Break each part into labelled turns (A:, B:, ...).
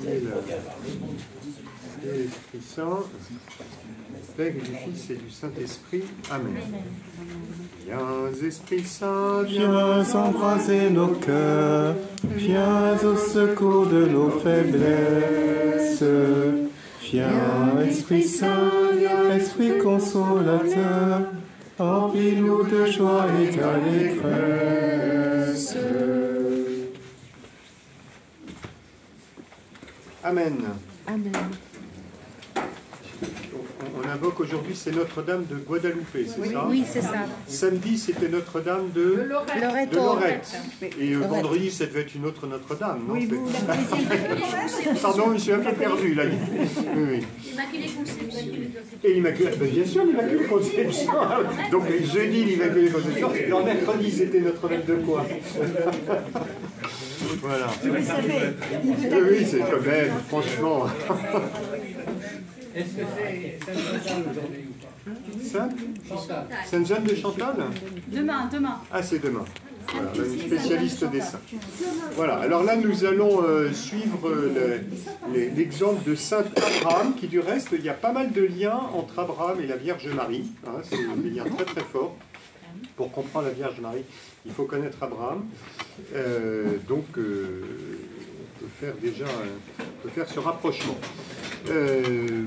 A: et l'Esprit Saint, Père et du Fils et du Saint-Esprit. Amen. Viens, Esprit Saint,
B: viens embraser nos cœurs, viens au secours de nos faiblesses. Viens, Esprit Saint, viens, Esprit consolateur, remplis-nous de joie et d'allégresse.
A: Amen.
C: Amen.
A: On invoque aujourd'hui, c'est Notre-Dame de Guadalupe, c'est ça?
C: Oui, c'est ça.
A: Samedi, c'était Notre-Dame de Lorette. Et vendredi, ça devait être une autre Notre-Dame, non?
C: Oui, vous
A: Pardon, je suis un peu perdu, là. Oui.
D: L'Immaculée Conception.
A: Et l'Immaculée, bien sûr, l'Immaculée Conception. Donc, jeudi, l'Immaculée Conception. Alors, mercredi, c'était Notre-Dame de quoi? Voilà.
C: Vous savez.
A: Oui, c'est quand même, franchement.
E: Est-ce que c'est Sainte-Jeanne aujourd'hui ou pas?
A: Sainte-Jeanne de Chantal?
C: Demain.
A: Ah, c'est demain. Voilà, une spécialiste des saints. Voilà, alors là, nous allons suivre l'exemple de Saint Abraham, qui du reste, il y a pas mal de liens entre Abraham et la Vierge Marie. Hein, c'est des liens très très forts. Pour comprendre la Vierge Marie, il faut connaître Abraham. Donc, on peut faire ce rapprochement.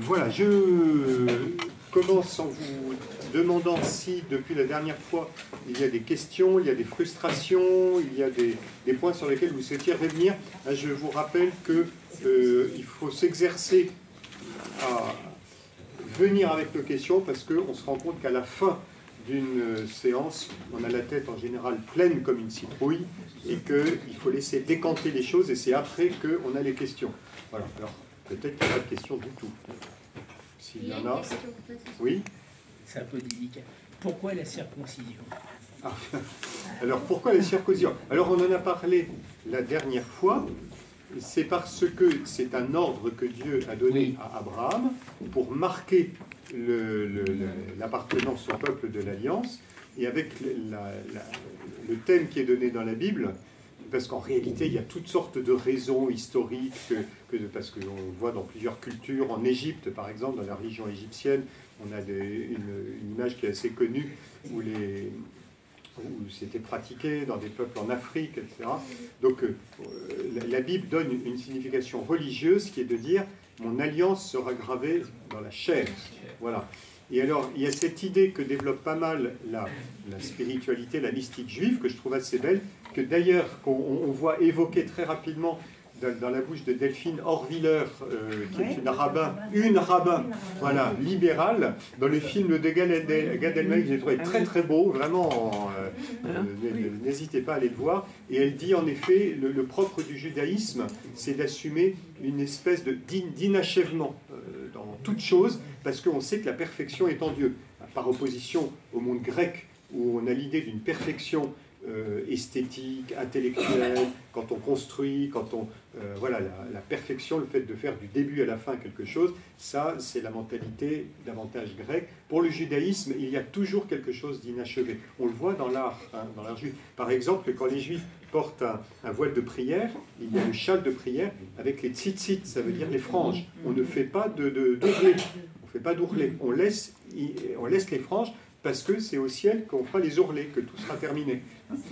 A: Voilà, je commence en vous demandant si, depuis la dernière fois, il y a des questions, il y a des frustrations, il y a des points sur lesquels vous souhaitiez revenir. Je vous rappelle qu'il faut s'exercer à venir avec nos questions, parce qu'on se rend compte qu'à la fin d'une séance, on a la tête en général pleine comme une citrouille, et qu'il faut laisser décanter les choses, et c'est après qu'on a les questions. Voilà, alors peut-être qu'il n'y a pas de questions du tout. S'il y en a... Oui?
E: C'est un peu délicat. Pourquoi la circoncision?
A: Alors pourquoi la circoncision? Alors on en a parlé la dernière fois, c'est parce que c'est un ordre que Dieu a donné à Abraham pour marquer l'appartenance au peuple de l'Alliance, et avec le thème qui est donné dans la Bible, parce qu'en réalité il y a toutes sortes de raisons historiques, parce qu'on voit dans plusieurs cultures, en Égypte par exemple, dans la religion égyptienne, on a une image qui est assez connue où c'était pratiqué dans des peuples en Afrique, etc. Donc la Bible donne une signification religieuse qui est de dire « mon alliance sera gravée dans la chair ». Voilà. Et alors, il y a cette idée que développe pas mal la spiritualité, la mystique juive, que je trouve assez belle, que d'ailleurs, qu'on voit évoquer très rapidement dans la bouche de Delphine Horviller, qui est une rabbin, voilà, libérale, dans le film de Gad Elmaleh, que j'ai trouvé très très beau, vraiment, n'hésitez pas à aller le voir, et elle dit en effet, le propre du judaïsme, c'est d'assumer une espèce d'inachèvement dans toute chose, parce qu'on sait que la perfection est en Dieu, par opposition au monde grec, où on a l'idée d'une perfection esthétique, intellectuelle, quand on construit, quand on... voilà, la perfection, le fait de faire du début à la fin quelque chose, ça, c'est la mentalité davantage grecque. Pour le judaïsme, il y a toujours quelque chose d'inachevé. On le voit dans l'art, hein, dans l'art juif. Par exemple, quand les juifs portent un voile de prière, il y a le châle de prière avec les tzitzit, ça veut dire les franges. On ne fait pas d'ourlet. On ne fait pas d'ourlet. On laisse les franges, parce que c'est au ciel qu'on fera les ourlets, que tout sera terminé.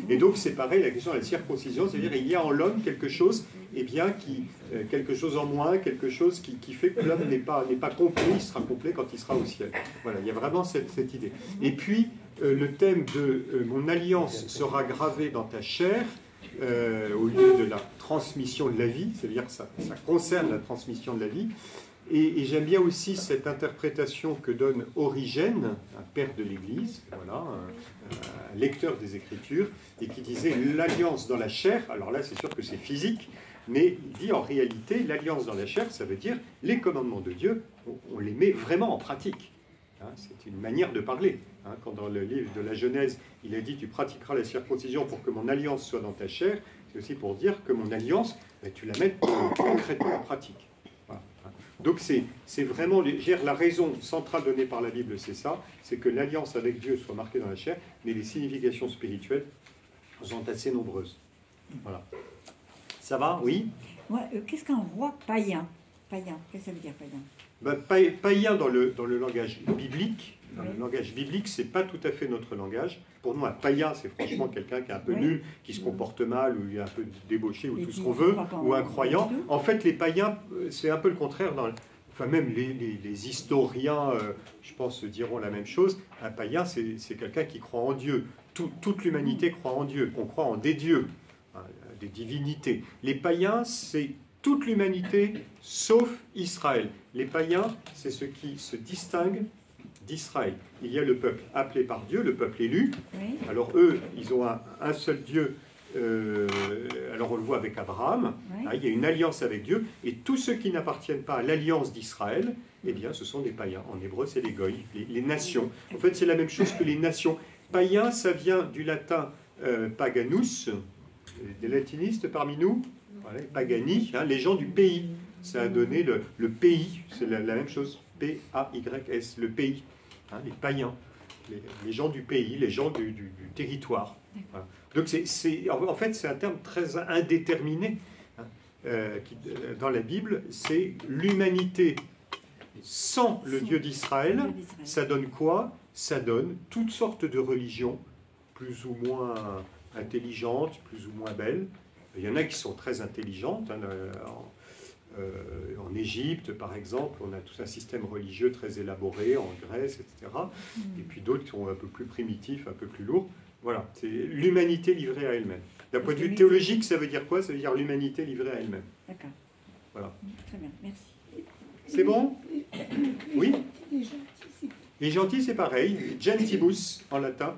A: Et donc c'est pareil, la question de la circoncision, c'est-à-dire il y a en l'homme quelque chose, quelque chose en moins, quelque chose qui fait que l'homme n'est pas complet, il sera complet quand il sera au ciel. Voilà, il y a vraiment cette idée. Et puis, le thème de mon alliance sera gravée dans ta chair, au lieu de la transmission de la vie, c'est-à-dire que ça concerne la transmission de la vie. Et j'aime bien aussi cette interprétation que donne Origène, un père de l'Église, voilà, un lecteur des Écritures, et qui disait l'alliance dans la chair. Alors là, c'est sûr que c'est physique, mais il dit en réalité, l'alliance dans la chair, ça veut dire les commandements de Dieu, on les met vraiment en pratique. Hein, c'est une manière de parler. Hein, quand dans le livre de la Genèse, il a dit « tu pratiqueras la circoncision pour que mon alliance soit dans ta chair », c'est aussi pour dire que mon alliance, tu la mets concrètement en pratique. Donc c'est vraiment la raison centrale donnée par la Bible, c'est ça, c'est que l'alliance avec Dieu soit marquée dans la chair, mais les significations spirituelles sont assez nombreuses. Voilà. Ça va? Oui?
D: Ouais, qu'est-ce qu'un roi païen? Païen, qu'est-ce que ça veut dire païen?
A: Ben, païen dans le langage biblique, le langage biblique, c'est pas tout à fait notre langage. Pour nous, un païen, c'est franchement quelqu'un qui est un peu nul, qui se comporte mal, ou il est un peu débauché, ou tout ce qu'on veut, ou un croyant. En fait, les païens, c'est un peu le contraire. Enfin, même les historiens, je pense, diront la même chose. Un païen, c'est quelqu'un qui croit en Dieu. Toute l'humanité croit en Dieu. On croit en des dieux, hein, des divinités. Les païens, c'est toute l'humanité, sauf Israël. Les païens, c'est ceux qui se distinguent d'Israël. Il y a le peuple appelé par Dieu, le peuple élu.
D: Oui.
A: Alors eux, ils ont un seul Dieu. Alors on le voit avec Abraham.
D: Oui.
A: Hein, il y a une alliance avec Dieu. Et tous ceux qui n'appartiennent pas à l'alliance d'Israël, eh bien, ce sont des païens. En hébreu, c'est les goïs, les nations. En fait, c'est la même chose que les nations. Païen, ça vient du latin paganus. Des latinistes parmi nous, voilà, pagani, hein, les gens du pays. Ça a donné le pays, c'est la même chose, P-A-Y-S, le pays, hein, les païens, les gens du pays, les gens du territoire. Voilà. Donc en fait, c'est un terme très indéterminé, hein, qui, dans la Bible, c'est l'humanité sans le Dieu d'Israël. Ça donne quoi? Ça donne toutes sortes de religions, plus ou moins intelligentes, plus ou moins belles. Il y en a qui sont très intelligentes. Hein, en Égypte, par exemple, on a tout un système religieux très élaboré, en Grèce, etc. Et puis d'autres qui sont un peu plus primitifs, un peu plus lourds. Voilà, c'est l'humanité livrée à elle-même. D'un point de vue théologique, ça veut dire quoi? Ça veut dire l'humanité livrée à elle-même.
D: D'accord.
A: Voilà.
D: Très bien, merci.
A: C'est bon? Oui? Les gentils, c'est pareil. Gentibus, en latin.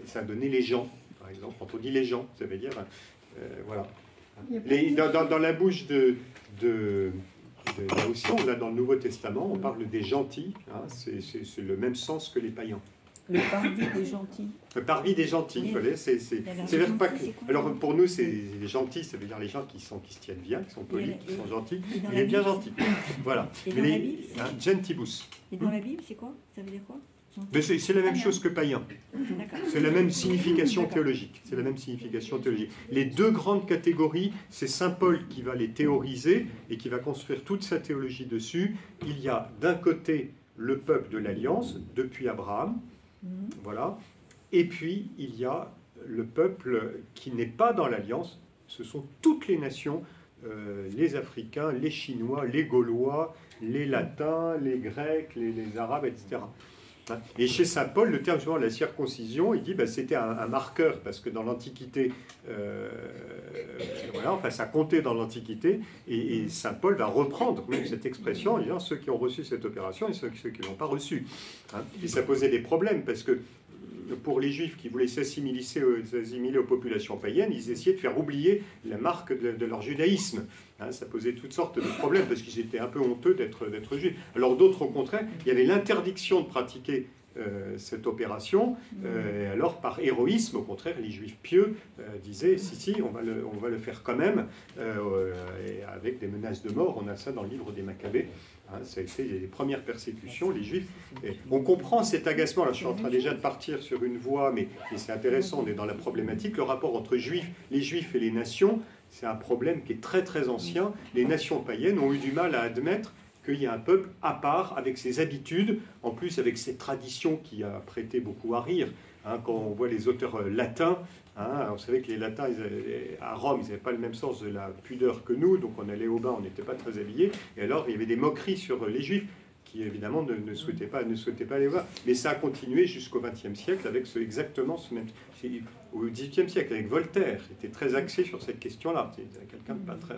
A: Ça a donné les gens, par exemple. Quand on dit les gens, ça veut dire... voilà. Dans la bouche là aussi, on a dans le Nouveau Testament, on parle des gentils. Hein, c'est le même sens que les païens.
D: Le parvis des gentils.
A: Le parvis des gentils, vous voyez, c'est pas que... Alors pour nous, c'est les gentils, ça veut dire les gens qui se tiennent bien, qui sont polis, qui sont gentils. Il est bien gentil. Voilà.
D: Et dans la Bible,
A: gentibus.
D: Et dans la Bible, c'est quoi? Ça veut dire quoi?
A: Mais c'est la même chose que païen. C'est la même signification théologique. C'est la même signification théologique. Les deux grandes catégories, c'est saint Paul qui va les théoriser et qui va construire toute sa théologie dessus. Il y a d'un côté le peuple de l'Alliance, depuis Abraham, voilà. Et puis il y a le peuple qui n'est pas dans l'Alliance. Ce sont toutes les nations, les Africains, les Chinois, les Gaulois, les Latins, les Grecs, les Arabes, etc. Et chez saint Paul, le terme souvent la circoncision, il dit c'était un marqueur, parce que dans l'Antiquité, voilà, enfin ça comptait dans l'Antiquité, et saint Paul va reprendre même cette expression en disant ceux qui ont reçu cette opération et ceux qui ne l'ont pas reçue. Hein. Et ça posait des problèmes, parce que pour les Juifs qui voulaient s'assimiler aux populations païennes, ils essayaient de faire oublier la marque de leur judaïsme. Hein, ça posait toutes sortes de problèmes parce qu'ils étaient un peu honteux d'être juifs. Alors d'autres, au contraire, il y avait l'interdiction de pratiquer cette opération. Alors par héroïsme, au contraire, les Juifs pieux disaient si, on va le faire quand même, et avec des menaces de mort. On a ça dans le livre des Maccabées. Hein, ça a été les premières persécutions, les Juifs. Et on comprend cet agacement. Là, je suis en train déjà de partir sur une voie, mais c'est intéressant, on est dans la problématique. Le rapport entre les Juifs et les nations, c'est un problème qui est très très ancien. Les nations païennes ont eu du mal à admettre qu'il y a un peuple à part, avec ses habitudes, en plus avec ses traditions qui a prêté beaucoup à rire. Hein, quand on voit les auteurs latins, hein, vous savez que les latins, à Rome, ils n'avaient pas le même sens de la pudeur que nous, donc on allait au bain, on n'était pas très habillés, et alors il y avait des moqueries sur les Juifs, qui évidemment ne souhaitaient pas aller au bain. Mais ça a continué jusqu'au XXe siècle, avec exactement ce même... Au XVIIIe siècle, avec Voltaire, il était très axé sur cette question-là. C'est quelqu'un de pas très...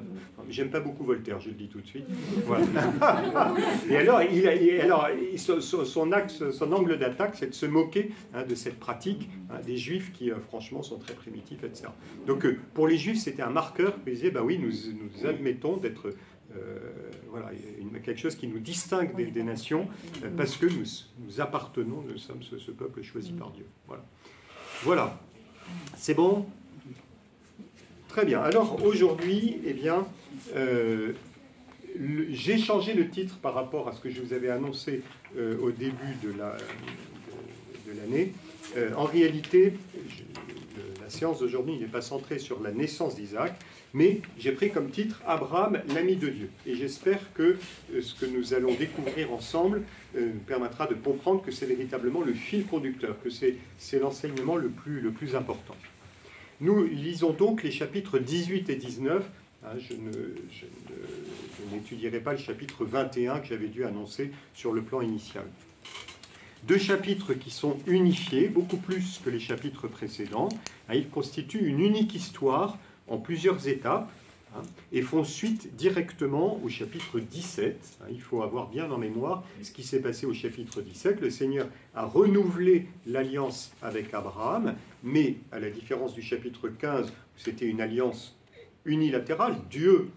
A: J'aime pas beaucoup Voltaire, je le dis tout de suite. Voilà. Et alors, son angle d'attaque, c'est de se moquer de cette pratique des Juifs qui, franchement, sont très primitifs, etc. Donc, pour les Juifs, c'était un marqueur. Ils disaient, oui, nous admettons d'être... voilà, quelque chose qui nous distingue des nations, parce que nous appartenons, nous sommes ce peuple choisi par Dieu. Voilà. C'est bon? Très bien. Alors aujourd'hui, eh bien, j'ai changé le titre par rapport à ce que je vous avais annoncé au début de l'année. En réalité, la séance d'aujourd'hui n'est pas centrée sur la naissance d'Isaac, mais j'ai pris comme titre « Abraham, l'ami de Dieu ». Et j'espère que ce que nous allons découvrir ensemble permettra de comprendre que c'est véritablement le fil conducteur, que c'est l'enseignement le plus important. Nous lisons donc les chapitres 18 et 19. Je n'étudierai pas le chapitre 21 que j'avais dû annoncer sur le plan initial. Deux chapitres qui sont unifiés, beaucoup plus que les chapitres précédents. Ils constituent une unique histoire en plusieurs étapes et font suite directement au chapitre 17. Il faut avoir bien en mémoire ce qui s'est passé au chapitre 17. Le Seigneur a renouvelé l'alliance avec Abraham, mais à la différence du chapitre 15, où c'était une alliance unilatérale, Dieu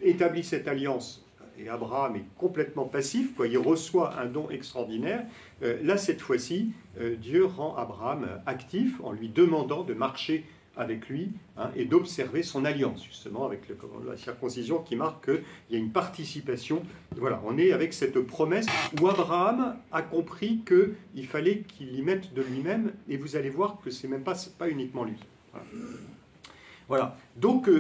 A: établit cette alliance et Abraham est complètement passif, il reçoit un don extraordinaire. Là, cette fois-ci, Dieu rend Abraham actif en lui demandant de marcher avec lui et d'observer son alliance, justement, avec la circoncision qui marque qu'il y a une participation. Voilà, on est avec cette promesse où Abraham a compris qu'il fallait qu'il y mette de lui-même, et vous allez voir que ce n'est même pas uniquement lui. Voilà. Donc,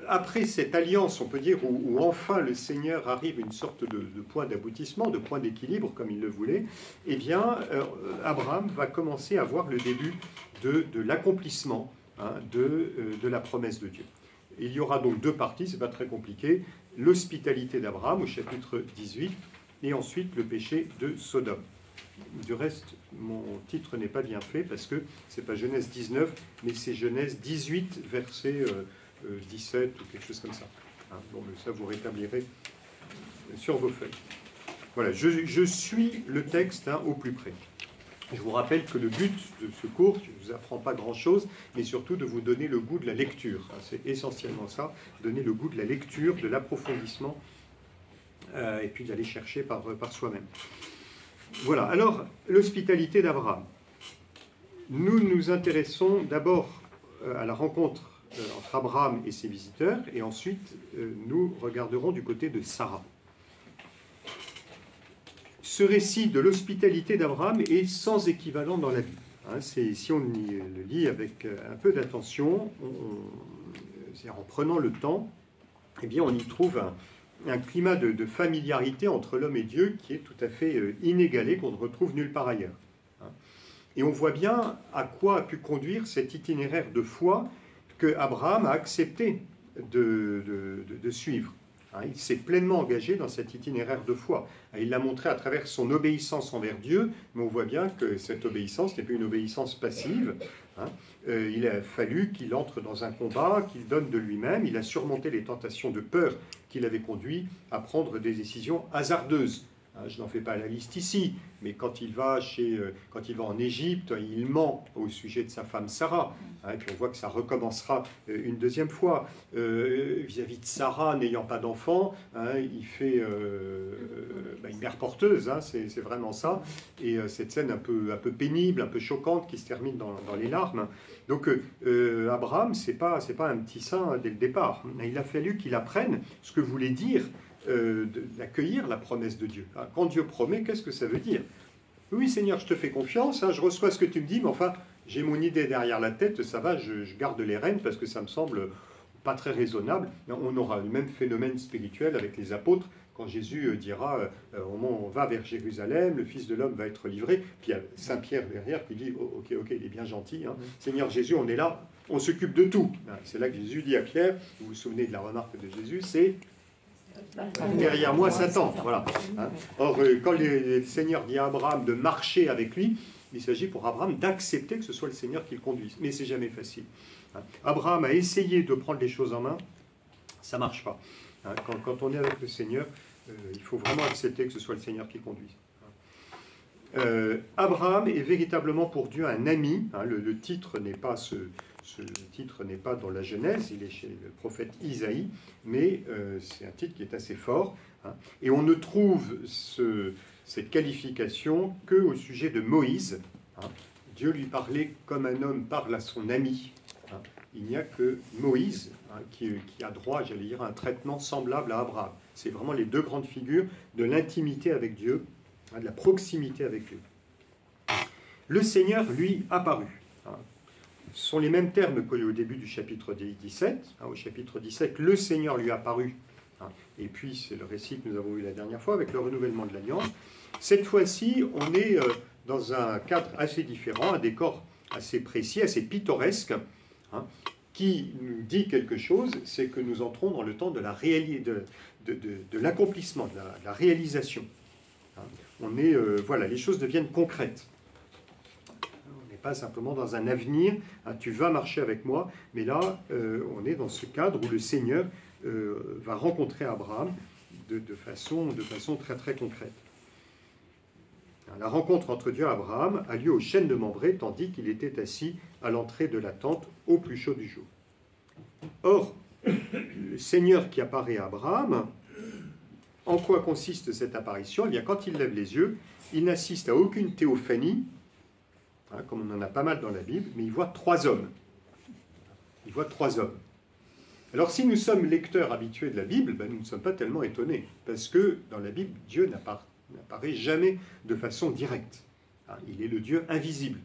A: après cette alliance, on peut dire, où enfin le Seigneur arrive à une sorte de point d'aboutissement, de point d'équilibre, comme il le voulait, eh bien, Abraham va commencer à voir le début de l'accomplissement de la promesse de Dieu. Il y aura donc deux parties, ce n'est pas très compliqué, l'hospitalité d'Abraham au chapitre 18, et ensuite le péché de Sodome. Du reste, mon titre n'est pas bien fait, parce que ce n'est pas Genèse 19, mais c'est Genèse 18, verset 17 ou quelque chose comme ça. Donc ça, vous rétablirez sur vos feuilles. Voilà, je suis le texte au plus près. Je vous rappelle que le but de ce cours, je ne vous apprends pas grand-chose, mais surtout de vous donner le goût de la lecture. C'est essentiellement ça, donner le goût de la lecture, de l'approfondissement, et puis d'aller chercher par soi-même. Voilà, alors, l'hospitalité d'Abraham. Nous nous intéressons d'abord à la rencontre entre Abraham et ses visiteurs, et ensuite nous regarderons du côté de Sarah. Ce récit de l'hospitalité d'Abraham est sans équivalent dans la Bible. Si on le lit avec un peu d'attention, en prenant le temps, eh bien on y trouve un climat de familiarité entre l'homme et Dieu qui est tout à fait inégalé, qu'on ne retrouve nulle part ailleurs. Et on voit bien à quoi a pu conduire cet itinéraire de foi que Abraham a accepté de suivre. Il s'est pleinement engagé dans cet itinéraire de foi. Il l'a montré à travers son obéissance envers Dieu, mais on voit bien que cette obéissance n'est pas une obéissance passive. Il a fallu qu'il entre dans un combat, qu'il donne de lui-même. Il a surmonté les tentations de peur qui l'avaient conduit à prendre des décisions hasardeuses. Je n'en fais pas la liste ici, mais quand il va en Égypte, il ment au sujet de sa femme Sarah. Et puis on voit que ça recommencera une deuxième fois. Vis-à-vis de Sarah, n'ayant pas d'enfant, il fait une mère porteuse, c'est vraiment ça. Et cette scène un peu pénible, un peu choquante, qui se termine dans les larmes. Donc Abraham, c'est pas un petit saint dès le départ. Il a fallu qu'il apprenne ce que voulait dire d'accueillir la promesse de Dieu. Quand Dieu promet, qu'est-ce que ça veut dire? Oui, Seigneur, je te fais confiance, je reçois ce que tu me dis, mais enfin, j'ai mon idée derrière la tête, ça va, je garde les rênes parce que ça me semble pas très raisonnable. On aura le même phénomène spirituel avec les apôtres quand Jésus dira on va vers Jérusalem, le Fils de l'homme va être livré. Puis il y a Saint Pierre derrière qui dit ok, il est bien gentil, Seigneur Jésus, on est là, on s'occupe de tout. C'est là que Jésus dit à Pierre, vous vous souvenez de la remarque de Jésus, c'est derrière moi Satan. Voilà. Or, quand le Seigneur dit à Abraham de marcher avec lui, il s'agit pour Abraham d'accepter que ce soit le Seigneur qui le conduise. Mais c'est jamais facile. Abraham a essayé de prendre les choses en main, ça ne marche pas. Quand on est avec le Seigneur, il faut vraiment accepter que ce soit le Seigneur qui conduise. Abraham est véritablement pour Dieu un ami. Le titre n'est pas ce titre n'est pas dans la Genèse, il est chez le prophète Isaïe, mais c'est un titre qui est assez fort. Et on ne trouve cette qualification qu'au sujet de Moïse. Dieu lui parlait comme un homme parle à son ami. Il n'y a que Moïse qui a droit, j'allais dire, à un traitement semblable à Abraham. C'est vraiment les deux grandes figures de l'intimité avec Dieu, de la proximité avec lui. Le Seigneur, lui, apparut. Ce sont les mêmes termes qu'au début du chapitre 17. Au chapitre 17, le Seigneur lui a apparu. Et puis, c'est le récit que nous avons eu la dernière fois avec le renouvellement de l'Alliance. Cette fois-ci, on est dans un cadre assez différent, un décor assez précis, assez pittoresque, qui nous dit quelque chose, c'est que nous entrons dans le temps de l'accomplissement, de la réalisation. Voilà, les choses deviennent concrètes. On n'est pas simplement dans un avenir, tu vas marcher avec moi, mais là, on est dans ce cadre où le Seigneur va rencontrer Abraham de façon très très concrète. La rencontre entre Dieu et Abraham a lieu au chêne de Mambré, tandis qu'il était assis à l'entrée de la tente au plus chaud du jour. Or, le Seigneur qui apparaît à Abraham, en quoi consiste cette apparition? Eh bien, quand il lève les yeux, il n'assiste à aucune théophanie, comme on en a pas mal dans la Bible, mais il voit 3 hommes. Il voit 3 hommes. Alors, si nous sommes lecteurs habitués de la Bible, nous ne sommes pas tellement étonnés, parce que dans la Bible, Dieu n'apparaît jamais de façon directe. Il est le Dieu invisible,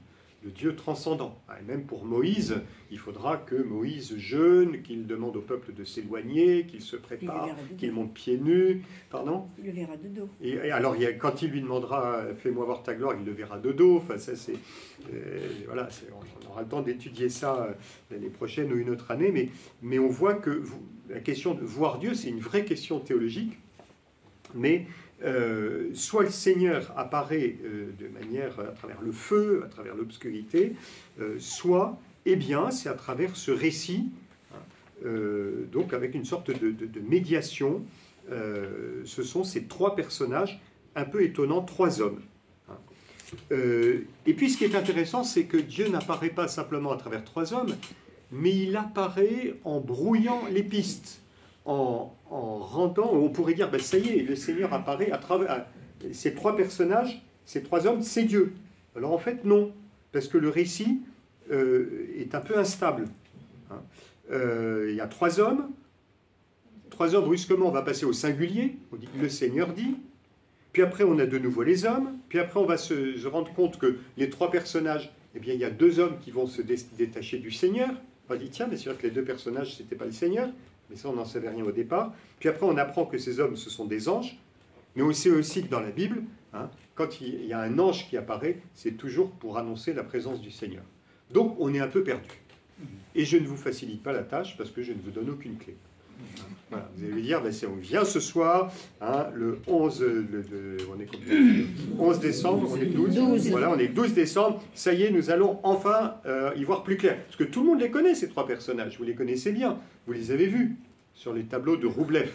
A: le Dieu transcendant. Et même pour Moïse, il faudra que Moïse jeûne, qu'il demande au peuple de s'éloigner, qu'il se prépare, qu'il monte pieds nus. Pardon ?
D: Il le verra de dos.
A: Et alors, quand il lui demandera « Fais-moi voir ta gloire », il le verra de dos. Enfin, ça, c'est, voilà, on aura le temps d'étudier ça l'année prochaine ou une autre année. Mais on voit que la question de voir Dieu, c'est une vraie question théologique. Mais soit le Seigneur apparaît de manière à travers le feu, à travers l'obscurité, soit, eh bien, c'est à travers ce récit, donc avec une sorte de médiation. Ce sont ces 3 personnages un peu étonnants, 3 hommes. Et puis ce qui est intéressant, c'est que Dieu n'apparaît pas simplement à travers 3 hommes, mais il apparaît en brouillant les pistes. En rendant, on pourrait dire, ça y est, le Seigneur apparaît à travers ces 3 personnages, ces 3 hommes, c'est Dieu. Alors en fait, non, parce que le récit est un peu instable. Il y a 3 hommes, brusquement, on va passer au singulier, on dit, le Seigneur dit, puis après on a de nouveau les hommes, puis après on va se rendre compte que les 3 personnages, eh bien il y a 2 hommes qui vont se détacher du Seigneur. On va dire, tiens, mais c'est vrai que les 2 personnages, c'était pas le Seigneur. Mais ça, on n'en savait rien au départ. Puis après, on apprend que ces hommes, ce sont des anges. Mais aussi que dans la Bible, quand il y a un ange qui apparaît, c'est toujours pour annoncer la présence du Seigneur. Donc, on est un peu perdu. Et je ne vous facilite pas la tâche parce que je ne vous donne aucune clé. Voilà, vous allez dire, on vient ce soir, le 11, on est combien, 11 décembre, on est 12. Voilà, on est 12 décembre. Ça y est, nous allons enfin y voir plus clair. Parce que tout le monde les connaît, ces 3 personnages. Vous les connaissez bien. Vous les avez vus sur les tableaux de Roublev.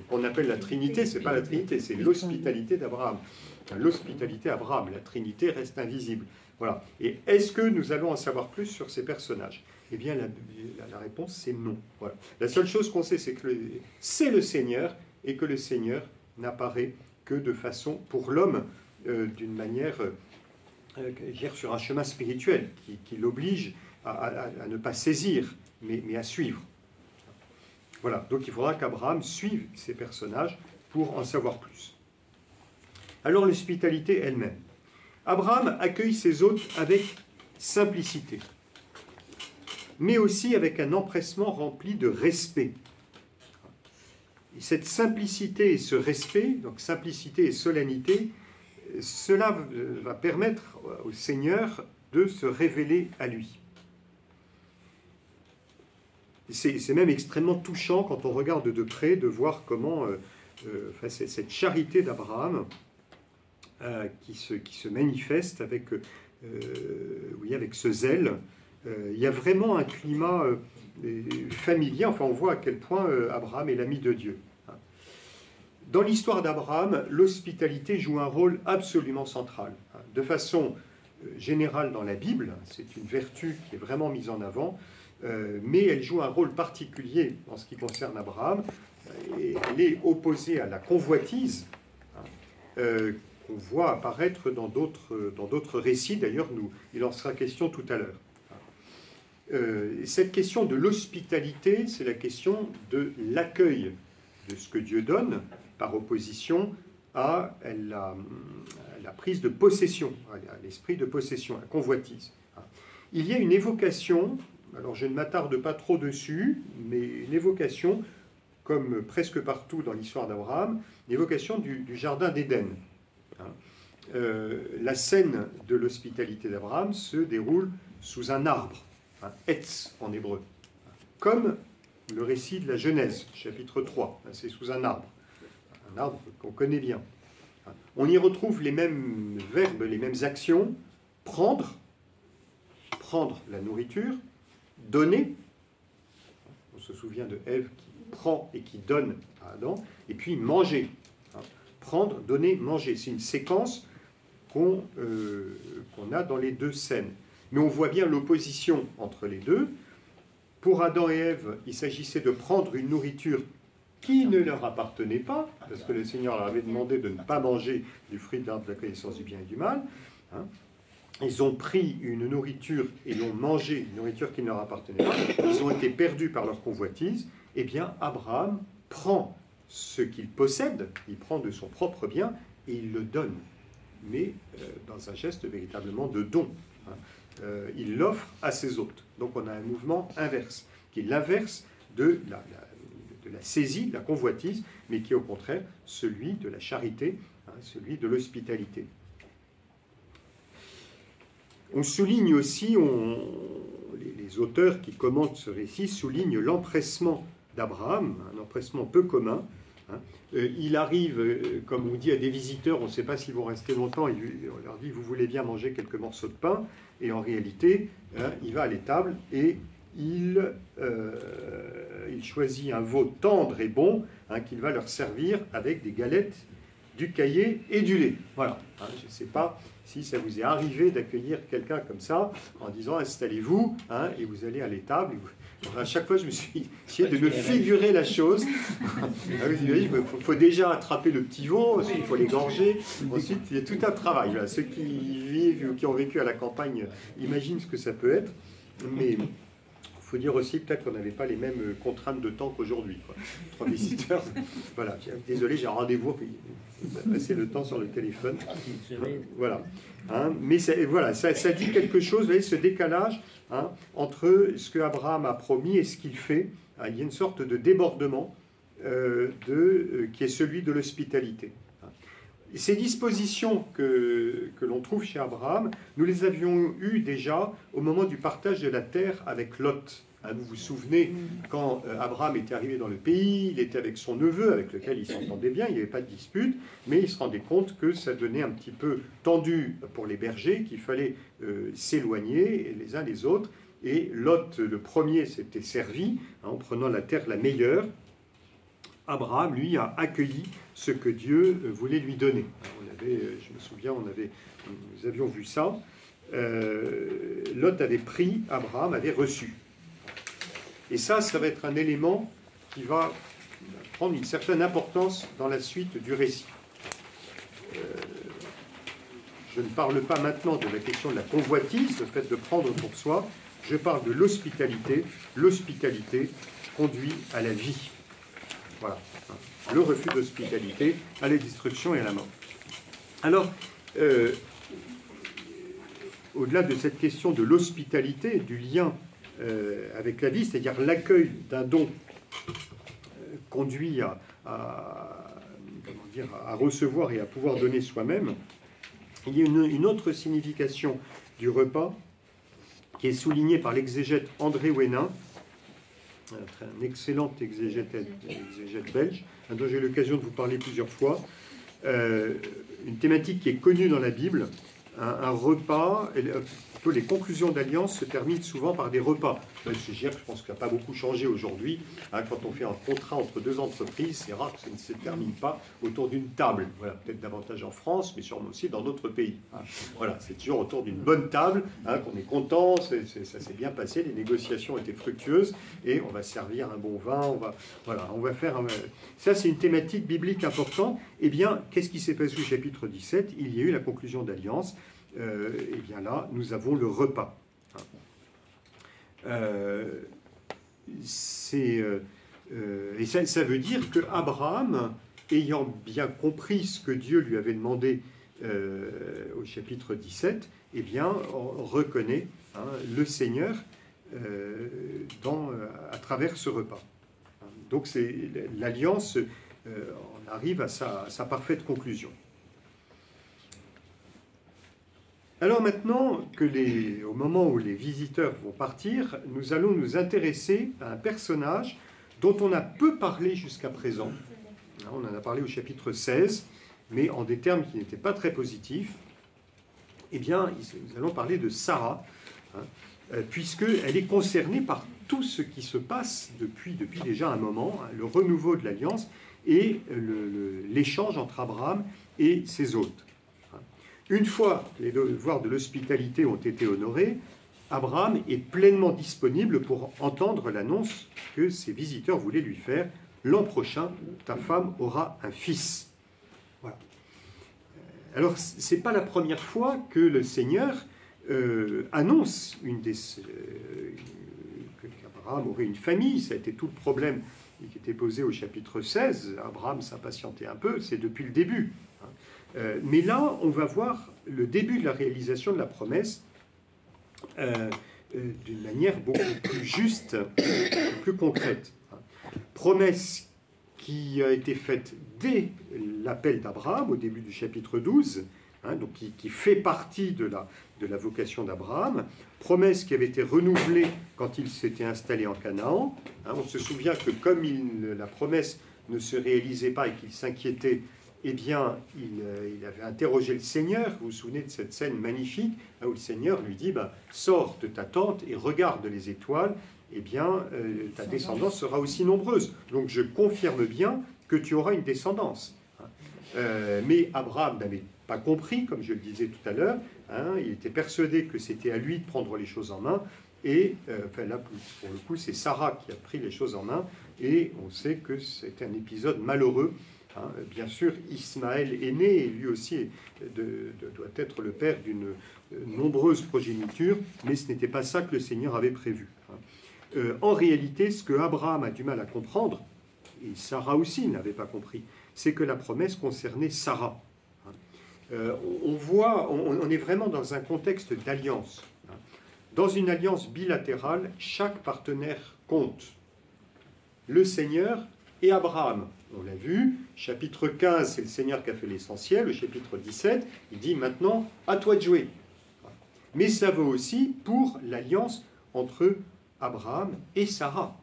A: Qu'on appelle la Trinité. C'est pas la Trinité, c'est l'hospitalité d'Abraham. L'hospitalité d'Abraham. La Trinité reste invisible. Voilà. Et est-ce que nous allons en savoir plus sur ces personnages? Eh bien, la réponse, c'est non. Voilà. La seule chose qu'on sait, c'est que c'est le Seigneur, et que le Seigneur n'apparaît que de façon, pour l'homme, d'une manière, sur un chemin spirituel, qui l'oblige à ne pas saisir, mais à suivre. Voilà. Donc, il faudra qu'Abraham suive ces personnages pour en savoir plus. Alors, l'hospitalité elle-même. Abraham accueille ses hôtes avec simplicité, mais aussi avec un empressement rempli de respect. Et cette simplicité et ce respect, donc simplicité et solennité, cela va permettre au Seigneur de se révéler à lui. C'est même extrêmement touchant quand on regarde de près de voir comment cette charité d'Abraham qui se manifeste avec ce zèle. Il y a vraiment un climat familier. Enfin, on voit à quel point Abraham est l'ami de Dieu. Dans l'histoire d'Abraham, l'hospitalité joue un rôle absolument central. De façon générale dans la Bible, c'est une vertu qui est vraiment mise en avant, mais elle joue un rôle particulier en ce qui concerne Abraham. Et elle est opposée à la convoitise, qu'on voit apparaître dans d'autres récits. D'ailleurs, il en sera question tout à l'heure. Cette question de l'hospitalité, c'est la question de l'accueil de ce que Dieu donne, par opposition à la prise de possession, à l'esprit de possession, à la convoitise. il y a une évocation, alors je ne m'attarde pas trop dessus, mais une évocation, comme presque partout dans l'histoire d'Abraham, une évocation du jardin d'Éden. Hein. La scène de l'hospitalité d'Abraham se déroule sous un arbre, un etz en hébreu, comme le récit de la Genèse, chapitre 3, c'est sous un arbre qu'on connaît bien. On y retrouve les mêmes verbes, les mêmes actions, prendre la nourriture, donner, on se souvient de Ève qui prend et qui donne à Adam, et puis manger. Prendre, donner, manger. C'est une séquence qu'on a dans les deux scènes. Mais on voit bien l'opposition entre les deux. Pour Adam et Ève, il s'agissait de prendre une nourriture qui ne leur appartenait pas, parce que le Seigneur leur avait demandé de ne pas manger du fruit de l'arbre de la connaissance du bien et du mal. Hein. Ils ont pris une nourriture et l'ont mangé, une nourriture qui ne leur appartenait pas. Ils ont été perdus par leur convoitise. Eh bien, Abraham prend ce qu'il possède, il prend de son propre bien et il le donne, mais dans un geste véritablement de don. Hein. Il l'offre à ses hôtes. Donc on a un mouvement inverse, qui est l'inverse de la saisie, de la convoitise, mais qui est au contraire celui de la charité, hein, celui de l'hospitalité. On souligne aussi, les auteurs qui commentent ce récit soulignent l'empressement d'Abraham, un empressement peu commun. Hein. Il arrive, comme on dit à des visiteurs, on ne sait pas s'ils vont rester longtemps, on leur dit « vous voulez bien manger quelques morceaux de pain ?» Et en réalité, hein, il va à l'étable et il choisit un veau tendre et bon, hein, qu'il va leur servir avec des galettes, du caillé et du lait. Voilà. Hein, je ne sais pas si ça vous est arrivé d'accueillir quelqu'un comme ça, en disant « installez-vous hein, » et vous allez à l'étable. À chaque fois, je me suis essayé de me figurer la chose. Il faut déjà attraper le petit veau, ensuite il faut l'égorger. Ensuite, il y a tout un travail. Voilà. Ceux qui vivent ou qui ont vécu à la campagne imaginent ce que ça peut être. Mais il faut dire aussi peut-être qu'on n'avait pas les mêmes contraintes de temps qu'aujourd'hui. 3 visiteurs. Voilà. Désolé, j'ai un rendez-vous. Passer le temps sur le téléphone. Voilà. Hein, mais ça, voilà, ça dit quelque chose, vous voyez, ce décalage hein, entre ce que Abraham a promis et ce qu'il fait. Hein, il y a une sorte de débordement qui est celui de l'hospitalité. Hein. Ces dispositions que l'on trouve chez Abraham, nous les avions eues déjà au moment du partage de la terre avec Lot. Hein, vous vous souvenez, quand Abraham était arrivé dans le pays, il était avec son neveu, avec lequel il s'entendait bien, il n'y avait pas de dispute, mais il se rendait compte que ça devenait un petit peu tendu pour les bergers, qu'il fallait s'éloigner les uns les autres. Et Lot, le premier, s'était servi hein, en prenant la terre la meilleure. Abraham, lui, a accueilli ce que Dieu voulait lui donner. Je me souviens, nous avions vu ça. Lot avait pris, Abraham avait reçu. Et ça va être un élément qui va prendre une certaine importance dans la suite du récit. Je ne parle pas maintenant de la question de la convoitise, le fait de prendre pour soi. Je parle de l'hospitalité. L'hospitalité conduit à la vie. Voilà. Le refus d'hospitalité à la destruction et à la mort. Alors, au-delà de cette question de l'hospitalité, du lien avec la vie, c'est-à-dire l'accueil d'un don conduit à recevoir et à pouvoir donner soi-même, il y a une autre signification du repas qui est soulignée par l'exégète André Ouénin, un excellent exégète belge, dont j'ai eu l'occasion de vous parler plusieurs fois, une thématique qui est connue dans la Bible, un repas, plutôt les conclusions d'alliance se terminent souvent par des repas. Je pense qu'il n'a pas beaucoup changé aujourd'hui. Hein, quand on fait un contrat entre deux entreprises, c'est rare que ça ne se termine pas autour d'une table. Voilà, peut-être davantage en France, mais sûrement aussi dans d'autres pays. Hein. Voilà, c'est toujours autour d'une bonne table, hein, qu'on est content, ça s'est bien passé, les négociations étaient fructueuses, et on va servir un bon vin, on va faire... Ça, c'est une thématique biblique importante. Eh bien, qu'est-ce qui s'est passé au chapitre 17 ? Il y a eu la conclusion d'alliance. Et bien là, nous avons le repas. Et ça veut dire que Abraham, ayant bien compris ce que Dieu lui avait demandé au chapitre 17, eh bien, on reconnaît le Seigneur à travers ce repas. Donc c'est l'alliance, on arrive à sa parfaite conclusion. Alors maintenant au moment où les visiteurs vont partir, nous allons nous intéresser à un personnage dont on a peu parlé jusqu'à présent. On en a parlé au chapitre 16, mais en des termes qui n'étaient pas très positifs. Eh bien, nous allons parler de Sarah, puisqu'elle est concernée par tout ce qui se passe depuis déjà un moment, le renouveau de l'alliance et l'échange entre Abraham et ses hôtes. Une fois que les devoirs de l'hospitalité ont été honorés, Abraham est pleinement disponible pour entendre l'annonce que ses visiteurs voulaient lui faire. L'an prochain, ta femme aura un fils. Voilà. Alors, ce n'est pas la première fois que le Seigneur annonce qu'Abraham aurait une famille. Ça a été tout le problème qui était posé au chapitre 16. Abraham s'impatientait un peu, c'est depuis le début. Mais là, on va voir le début de la réalisation de la promesse d'une manière beaucoup plus juste, plus concrète. Promesse qui a été faite dès l'appel d'Abraham, au début du chapitre 12, donc qui fait partie de la vocation d'Abraham. Promesse qui avait été renouvelée quand il s'était installé en Canaan. On se souvient que comme la promesse ne se réalisait pas et qu'il s'inquiétait, eh bien, il avait interrogé le Seigneur. Vous vous souvenez de cette scène magnifique où le Seigneur lui dit sors de ta tente et regarde les étoiles, eh bien, ta descendance sera aussi nombreuse. Donc, je confirme bien que tu auras une descendance. Mais Abraham n'avait pas compris, comme je le disais tout à l'heure. Il était persuadé que c'était à lui de prendre les choses en main. Et là, pour le coup, c'est Sarah qui a pris les choses en main. Et on sait que c'est un épisode malheureux. Bien sûr, Ismaël est né, et lui aussi doit être le père d'une nombreuse progéniture, mais ce n'était pas ça que le Seigneur avait prévu. En réalité, ce que Abraham a du mal à comprendre, et Sarah aussi n'avait pas compris, c'est que la promesse concernait Sarah. On est vraiment dans un contexte d'alliance. Dans une alliance bilatérale, chaque partenaire compte. Le Seigneur et Abraham. On l'a vu, chapitre 15, c'est le Seigneur qui a fait l'essentiel. Le chapitre 17, il dit maintenant, à toi de jouer. Mais ça vaut aussi pour l'alliance entre Abraham et Sarah.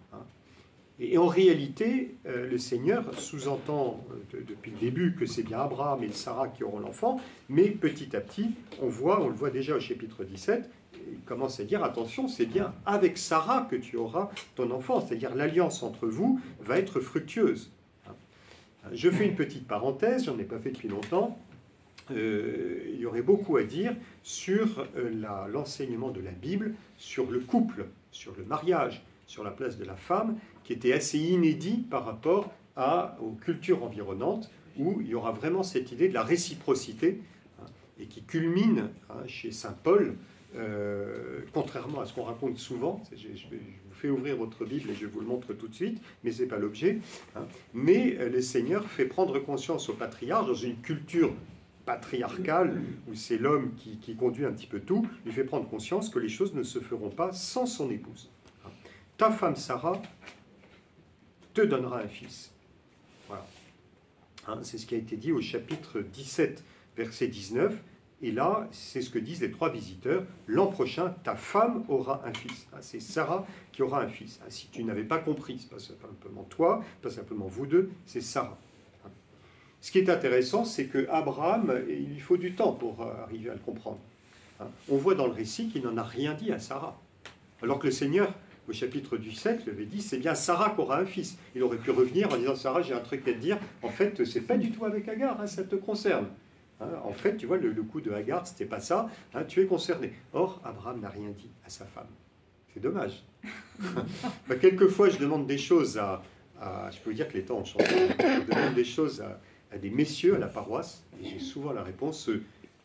A: Et en réalité, le Seigneur sous-entend depuis le début que c'est bien Abraham et Sarah qui auront l'enfant, mais petit à petit, on le voit déjà au chapitre 17, il commence à dire, attention, c'est bien avec Sarah que tu auras ton enfant, c'est-à-dire l'alliance entre vous va être fructueuse. Je fais une petite parenthèse, j'en ai pas fait depuis longtemps. Il y aurait beaucoup à dire sur l'enseignement de la Bible, sur le couple, sur le mariage, sur la place de la femme, qui était assez inédit par rapport aux cultures environnantes, où il y aura vraiment cette idée de la réciprocité, et qui culmine chez saint Paul, contrairement à ce qu'on raconte souvent. Je vous fais ouvrir votre Bible et je vous le montre tout de suite, mais ce n'est pas l'objet. Mais le Seigneur fait prendre conscience au patriarche, dans une culture patriarcale, où c'est l'homme qui conduit un petit peu tout, il fait prendre conscience que les choses ne se feront pas sans son épouse. Ta femme Sarah te donnera un fils. Voilà. C'est ce qui a été dit au chapitre 17, verset 19. Et là, c'est ce que disent les trois visiteurs. L'an prochain, ta femme aura un fils. C'est Sarah qui aura un fils. Si tu n'avais pas compris, ce n'est pas simplement toi, pas simplement vous deux, c'est Sarah. Ce qui est intéressant, c'est que Abraham, il lui faut du temps pour arriver à le comprendre. On voit dans le récit qu'il n'en a rien dit à Sarah. Alors que le Seigneur, au chapitre du 7, lui avait dit, c'est bien Sarah qui aura un fils. Il aurait pu revenir en disant, Sarah, j'ai un truc à te dire. En fait, c'est pas du tout avec Agar, ça te concerne. En fait, tu vois, le coup de Agar, c'était pas ça. Tu es concerné. Or, Abraham n'a rien dit à sa femme. C'est dommage. Quelquefois, je demande des choses je peux vous dire que les temps ont changé. Je demande des choses à des messieurs à la paroisse, et j'ai souvent la réponse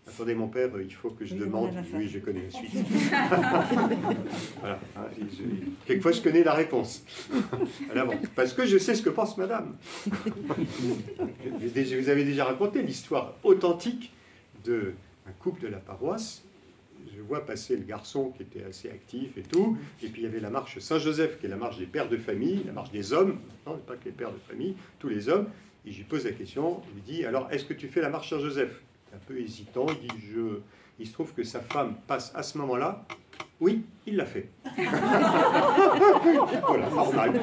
A: attendez, mon père, il faut que je demande. Oui, je connais la suite. Voilà. Quelquefois, je connais la réponse à l'avance, parce que je sais ce que pense madame. Je vous avais déjà raconté l'histoire authentique d'un couple de la paroisse je vois passer le garçon qui était assez actif et tout, et puis il y avait la marche Saint-Joseph, qui est la marche des pères de famille, la marche des hommes, non, pas que les pères de famille, tous les hommes, et je lui pose la question, il me dit, alors, est-ce que tu fais la marche Saint-Joseph? Un peu hésitant, il dit, il se trouve que sa femme passe à ce moment-là. Oui, il l'a fait. Voilà, normal.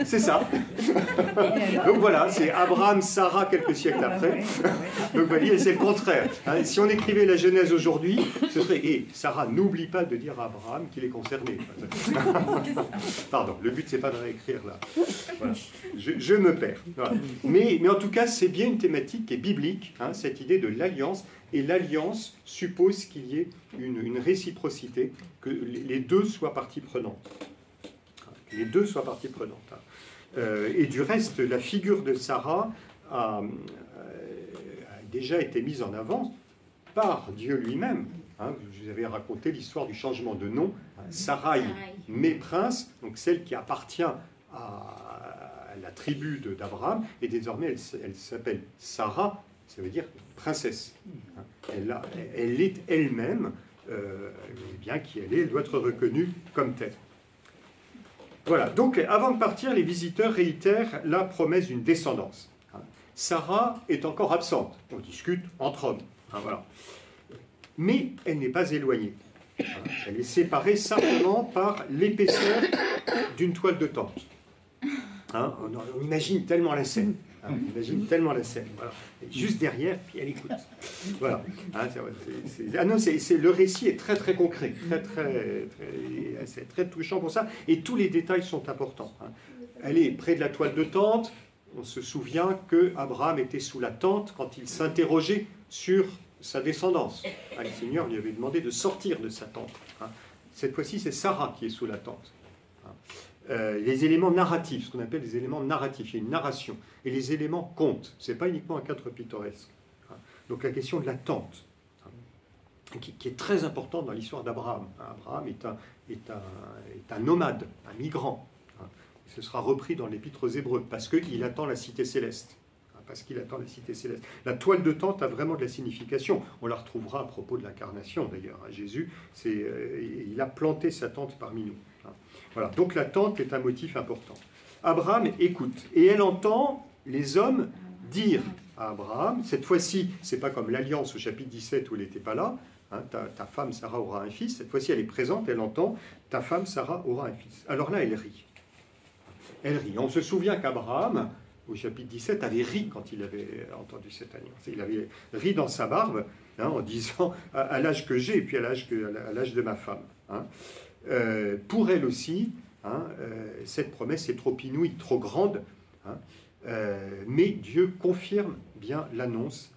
A: C'est ça. Donc voilà, c'est Abraham, Sarah quelques siècles après. Donc vous voyez, c'est le contraire. Hein, si on écrivait la Genèse aujourd'hui, ce serait, et Sarah, n'oublie pas de dire à Abraham qu'il est concerné. Pardon, le but c'est pas de réécrire là. Voilà. Je me perds. Voilà. Mais en tout cas, c'est bien une thématique qui est biblique, hein, cette idée de l'alliance. Et l'alliance suppose qu'il y ait une réciprocité, que les deux soient partie prenante. Les deux soient partie prenante. Et du reste, la figure de Sarah a déjà été mise en avant par Dieu lui-même. Je vous avais raconté l'histoire du changement de nom. Sarai, méprince, donc celle qui appartient à la tribu d'Abraham, et désormais elle s'appelle Sarah, ça veut dire princesse. Elle est elle-même, bien qui elle est, elle doit être reconnue comme telle. Voilà, donc avant de partir, les visiteurs réitèrent la promesse d'une descendance. Sarah est encore absente, on discute entre hommes. Voilà. Mais elle n'est pas éloignée. Elle est séparée simplement par l'épaisseur d'une toile de tente. On imagine tellement la scène. On imagine tellement la scène. Voilà. Juste derrière, puis elle écoute. Voilà. Le récit est très très concret, c'est très touchant pour ça, et tous les détails sont importants. Elle est près de la toile de tente. On se souvient que Abraham était sous la tente quand il s'interrogeait sur sa descendance. Le Seigneur lui avait demandé de sortir de sa tente. Cette fois-ci, c'est Sarah qui est sous la tente. Les éléments narratifs, ce qu'on appelle les éléments narratifs, il y a une narration, et les éléments comptent, ce n'est pas uniquement un cadre pittoresque. Donc la question de la tente, qui est très importante dans l'histoire d'Abraham. Abraham est un nomade, un migrant. Ce sera repris dans l'Épître aux Hébreux, parce qu'il attend la cité céleste. La toile de tente a vraiment de la signification. On la retrouvera à propos de l'incarnation, d'ailleurs. Jésus, il a planté sa tente parmi nous. Voilà. Donc la tente est un motif important. Abraham écoute, et elle entend les hommes dire à Abraham, cette fois-ci, c'est pas comme l'Alliance au chapitre 17 où elle n'était pas là, ta femme Sarah aura un fils, cette fois-ci elle est présente, elle entend, ta femme Sarah aura un fils. Alors là, elle rit. Elle rit. On se souvient qu'Abraham, au chapitre 17, avait ri quand il avait entendu cette alliance. Il avait ri dans sa barbe, en disant, à l'âge que j'ai, et puis à l'âge de ma femme. Pour elle aussi, cette promesse est trop inouïe, trop grande, mais Dieu confirme bien l'annonce.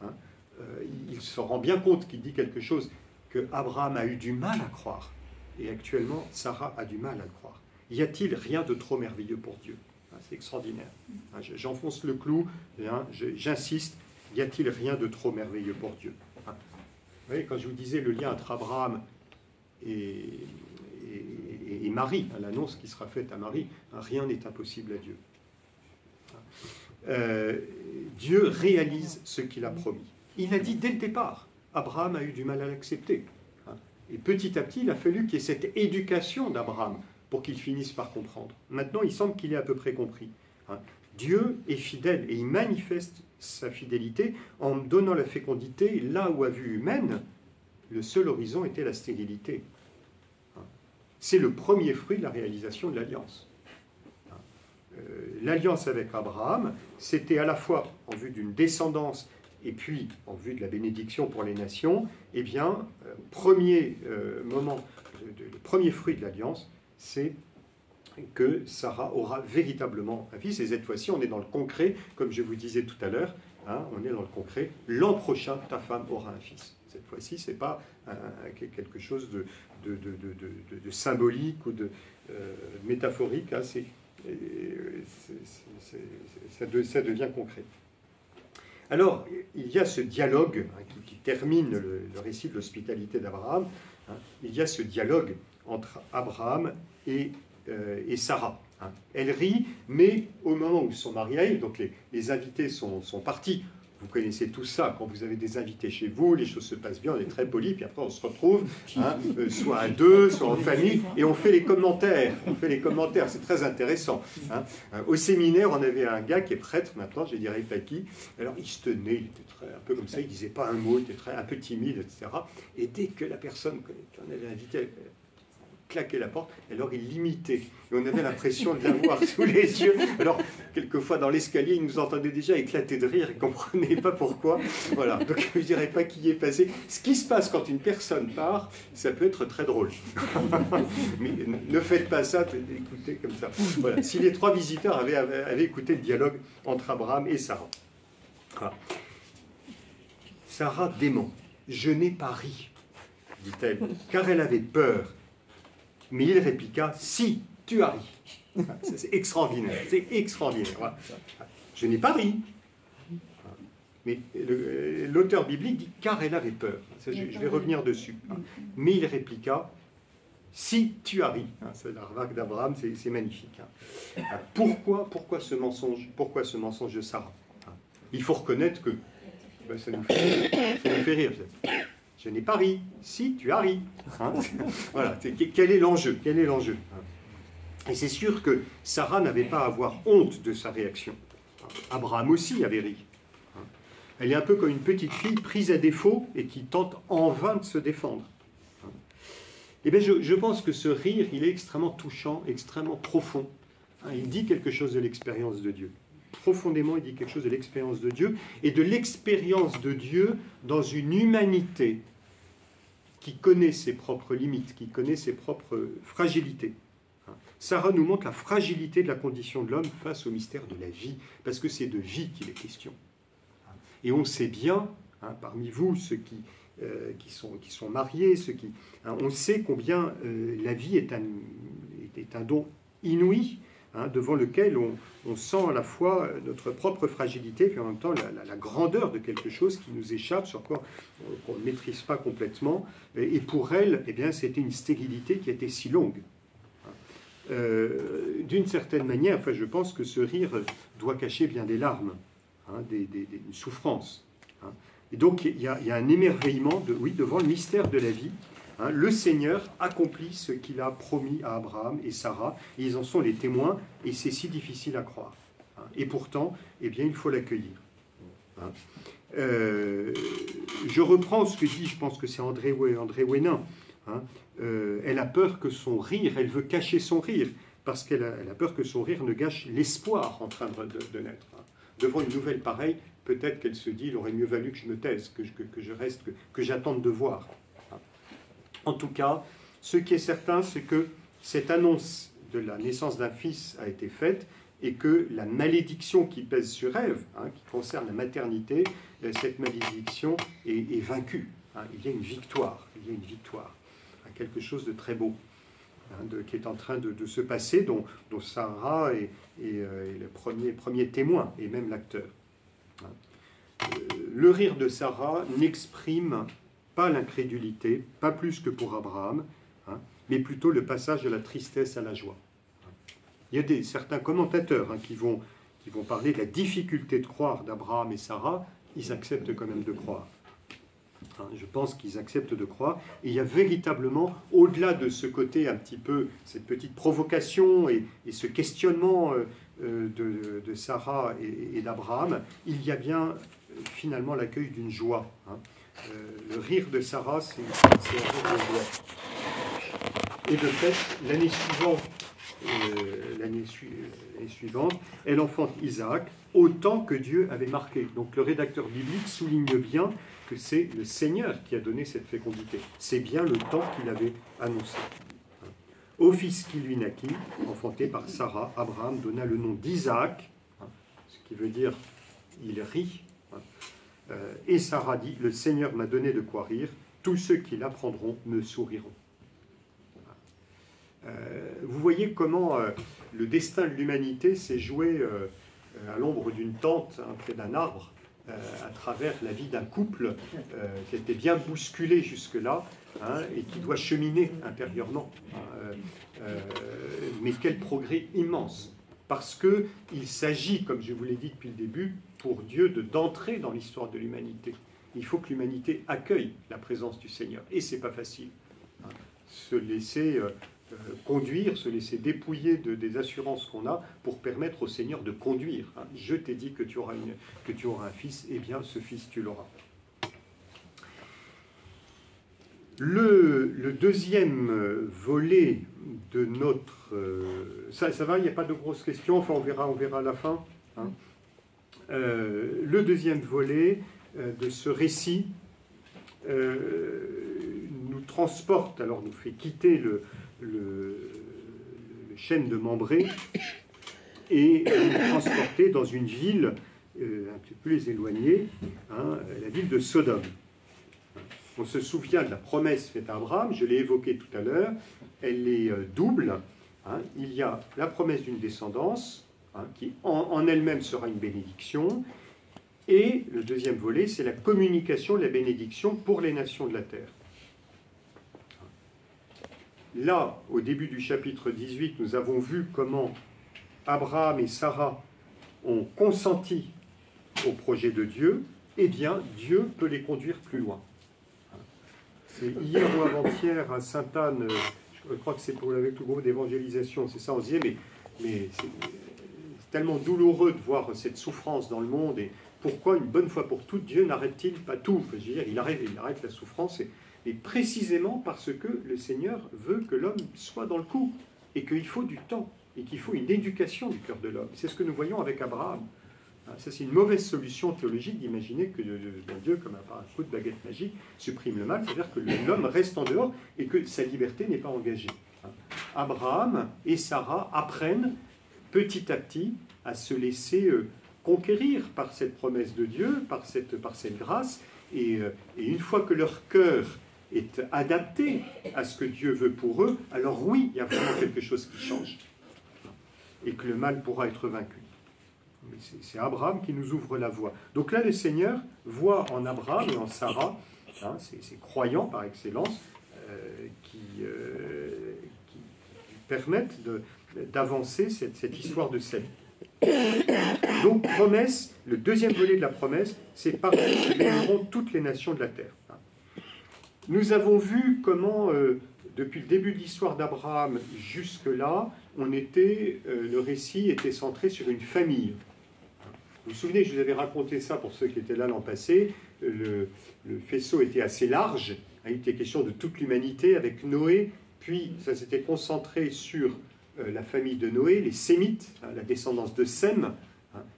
A: Il se rend bien compte qu'il dit quelque chose que Abraham a eu du mal à croire, et actuellement Sarah a du mal à le croire. Y a-t-il rien de trop merveilleux pour Dieu? C'est extraordinaire. J'enfonce le clou, j'insiste, y a-t-il rien de trop merveilleux pour Dieu? Vous voyez, quand je vous disais le lien entre Abraham et Marie, l'annonce qui sera faite à Marie, rien n'est impossible à Dieu. Dieu réalise ce qu'il a promis. Il a dit dès le départ. Abraham a eu du mal à l'accepter. Et petit à petit, il a fallu qu'il y ait cette éducation d'Abraham pour qu'il finisse par comprendre. Maintenant, il semble qu'il ait à peu près compris. Dieu est fidèle et il manifeste sa fidélité en donnant la fécondité là où, à vue humaine, le seul horizon était la stérilité. C'est le premier fruit de la réalisation de l'alliance. L'alliance avec Abraham, c'était à la fois en vue d'une descendance et puis en vue de la bénédiction pour les nations. Eh bien, le premier fruit de l'alliance, c'est que Sarah aura véritablement un fils. Et cette fois-ci, on est dans le concret, comme je vous disais tout à l'heure, on est dans le concret. L'an prochain, ta femme aura un fils. Cette fois-ci, ce n'est pas quelque chose de symbolique ou de métaphorique. Ça devient concret. Alors, il y a ce dialogue qui termine le récit de l'hospitalité d'Abraham. Il y a ce dialogue entre Abraham et Sarah. Elle rit, mais au moment où son mari arrive, donc les invités sont partis Vous connaissez tout ça, quand vous avez des invités chez vous, les choses se passent bien, on est très poli, puis après on se retrouve, soit à deux, soit en famille, et on fait les commentaires. C'est très intéressant. Au séminaire, on avait un gars qui est prêtre maintenant, je dirais pas qui. Alors il se tenait, il était un peu comme ça, il disait pas un mot, il était un peu timide, etc. Et dès que la personne qu'on avait invitée claquait la porte, alors il l'imitait. Et on avait l'impression de l'avoir sous les yeux. Alors, quelquefois, dans l'escalier, il nous entendait déjà éclater de rire, il ne comprenait pas pourquoi. Voilà, donc je ne dirais pas qui y est passé. Ce qui se passe quand une personne part, ça peut être très drôle. Mais ne faites pas ça, écoutez comme ça. Voilà. Si les 3 visiteurs avaient écouté le dialogue entre Abraham et Sarah. Voilà. Sarah dément. « Je n'ai pas ri », dit-elle, car elle avait peur. Mais il répliqua, « Si, tu as ri. » C'est extraordinaire, c'est extraordinaire. Voilà. Je n'ai pas ri. Mais l'auteur biblique dit, car elle avait peur. Je vais revenir dessus. Mais il répliqua, « Si, tu as ri. » C'est la remarque d'Abraham, c'est magnifique. Pourquoi ce mensonge de Sarah? Il faut reconnaître que ça nous fait rire. Je n'ai pas ri. Si, tu as ri. Voilà. Quel est l'enjeu? Et c'est sûr que Sarah n'avait pas à avoir honte de sa réaction. Abraham aussi avait ri. Elle est un peu comme une petite fille prise à défaut et qui tente en vain de se défendre. Eh bien, je pense que ce rire, il est extrêmement touchant, extrêmement profond. Il dit quelque chose de l'expérience de Dieu. Profondément, il dit quelque chose de l'expérience de Dieu et de l'expérience de Dieu dans une humanité qui connaît ses propres limites, qui connaît ses propres fragilités. Sarah nous montre la fragilité de la condition de l'homme face au mystère de la vie, parce que c'est de vie qu'il est question. Et on sait bien, parmi vous, ceux qui sont mariés, on sait combien la vie est un don inouï, devant lequel on sent à la fois notre propre fragilité, puis en même temps la grandeur de quelque chose qui nous échappe, sur quoi on ne maîtrise pas complètement. Et pour elle, eh bien, c'était une stérilité qui était si longue. D'une certaine manière, je pense que ce rire doit cacher bien des larmes, une souffrance. Et donc, il y a un émerveillement devant le mystère de la vie. Le Seigneur accomplit ce qu'il a promis à Abraham et Sarah, et ils en sont les témoins, et c'est si difficile à croire. Et pourtant, eh bien, il faut l'accueillir. Je reprends ce que dit, je pense que c'est André Hénin. Elle a peur que son rire, elle veut cacher son rire, parce qu'elle a peur que son rire ne gâche l'espoir en train de naître. Devant une nouvelle pareille, peut-être qu'elle se dit, il aurait mieux valu que je me taise, que je reste, que j'attende de voir. En tout cas, ce qui est certain, c'est que cette annonce de la naissance d'un fils a été faite et que la malédiction qui pèse sur Ève, qui concerne la maternité, cette malédiction est vaincue. Il y a une victoire, quelque chose de très beau qui est en train de se passer, dont Sarah est le premier témoin et même l'acteur. Le rire de Sarah n'exprime pas l'incrédulité, pas plus que pour Abraham, mais plutôt le passage de la tristesse à la joie. Il y a certains commentateurs qui vont parler de la difficulté de croire d'Abraham et Sarah. Ils acceptent quand même de croire. Je pense qu'ils acceptent de croire. Et il y a véritablement, au-delà de ce côté un petit peu, cette petite provocation et ce questionnement de Sarah et d'Abraham, il y a bien finalement l'accueil d'une joie. Le rire de Sarah, c'est un rire de joie. Et de fait, l'année suivante, elle enfante Isaac, autant que Dieu avait marqué. Donc le rédacteur biblique souligne bien que c'est le Seigneur qui a donné cette fécondité. C'est bien le temps qu'il avait annoncé. Au fils qui lui naquit, enfanté par Sarah, Abraham donna le nom d'Isaac, ce qui veut dire il rit. Et Sarah dit, le Seigneur m'a donné de quoi rire, tous ceux qui l'apprendront me souriront. Vous voyez comment le destin de l'humanité s'est joué à l'ombre d'une tente, près d'un arbre, à travers la vie d'un couple qui était bien bousculé jusque-là, et qui doit cheminer intérieurement. Mais quel progrès immense! parce qu'il s'agit, comme je vous l'ai dit depuis le début, pour Dieu d'entrer dans l'histoire de l'humanité. Il faut que l'humanité accueille la présence du Seigneur. Et ce n'est pas facile. Hein. Se laisser conduire, se laisser dépouiller des assurances qu'on a pour permettre au Seigneur de conduire. Hein. Je t'ai dit que tu auras un fils, eh bien ce fils tu l'auras. Le deuxième volet de notre... ça va, il n'y a pas de grosses questions, enfin on verra à la fin. Hein. Le deuxième volet de ce récit nous transporte, alors nous fait quitter le chêne de Mambré et nous transporter dans une ville un petit peu plus éloignée, hein, la ville de Sodome. On se souvient de la promesse faite à Abraham, je l'ai évoquée tout à l'heure, elle est double. Hein. Il y a la promesse d'une descendance, hein, qui en elle-même sera une bénédiction, et le deuxième volet, c'est la communication de la bénédiction pour les nations de la terre. Là, au début du chapitre 18, nous avons vu comment Abraham et Sarah ont consenti au projet de Dieu. Eh bien, Dieu peut les conduire plus loin. C'est hier ou avant-hier à Sainte-Anne, je crois que c'est avec le groupe d'évangélisation, c'est ça, on se disait, mais c'est tellement douloureux de voir cette souffrance dans le monde, et pourquoi, une bonne fois pour toutes, Dieu n'arrête-t-il pas tout? Je veux dire, il arrête la souffrance, et précisément parce que le Seigneur veut que l'homme soit dans le coup, et qu'il faut du temps, et qu'il faut une éducation du cœur de l'homme. C'est ce que nous voyons avec Abraham. Ça, c'est une mauvaise solution théologique d'imaginer que Dieu, comme par un coup de baguette magique, supprime le mal, c'est-à-dire que l'homme reste en dehors et que sa liberté n'est pas engagée. Abraham et Sarah apprennent petit à petit à se laisser conquérir par cette promesse de Dieu, par cette grâce, et une fois que leur cœur est adapté à ce que Dieu veut pour eux, alors oui, il y a vraiment quelque chose qui change, et que le mal pourra être vaincu. C'est Abraham qui nous ouvre la voie. Donc là, le Seigneur voit en Abraham et en Sarah, hein, ces croyants par excellence, qui permettent d'avancer cette histoire de salut. Donc, promesse, le deuxième volet de la promesse, c'est par nous qui bénirons toutes les nations de la terre. Nous avons vu comment, depuis le début de l'histoire d'Abraham jusque-là, le récit était centré sur une famille. Vous vous souvenez, je vous avais raconté ça pour ceux qui étaient là l'an passé, le faisceau était assez large, il était question de toute l'humanité avec Noé, puis ça s'était concentré sur la famille de Noé, les Sémites, la descendance de Sem,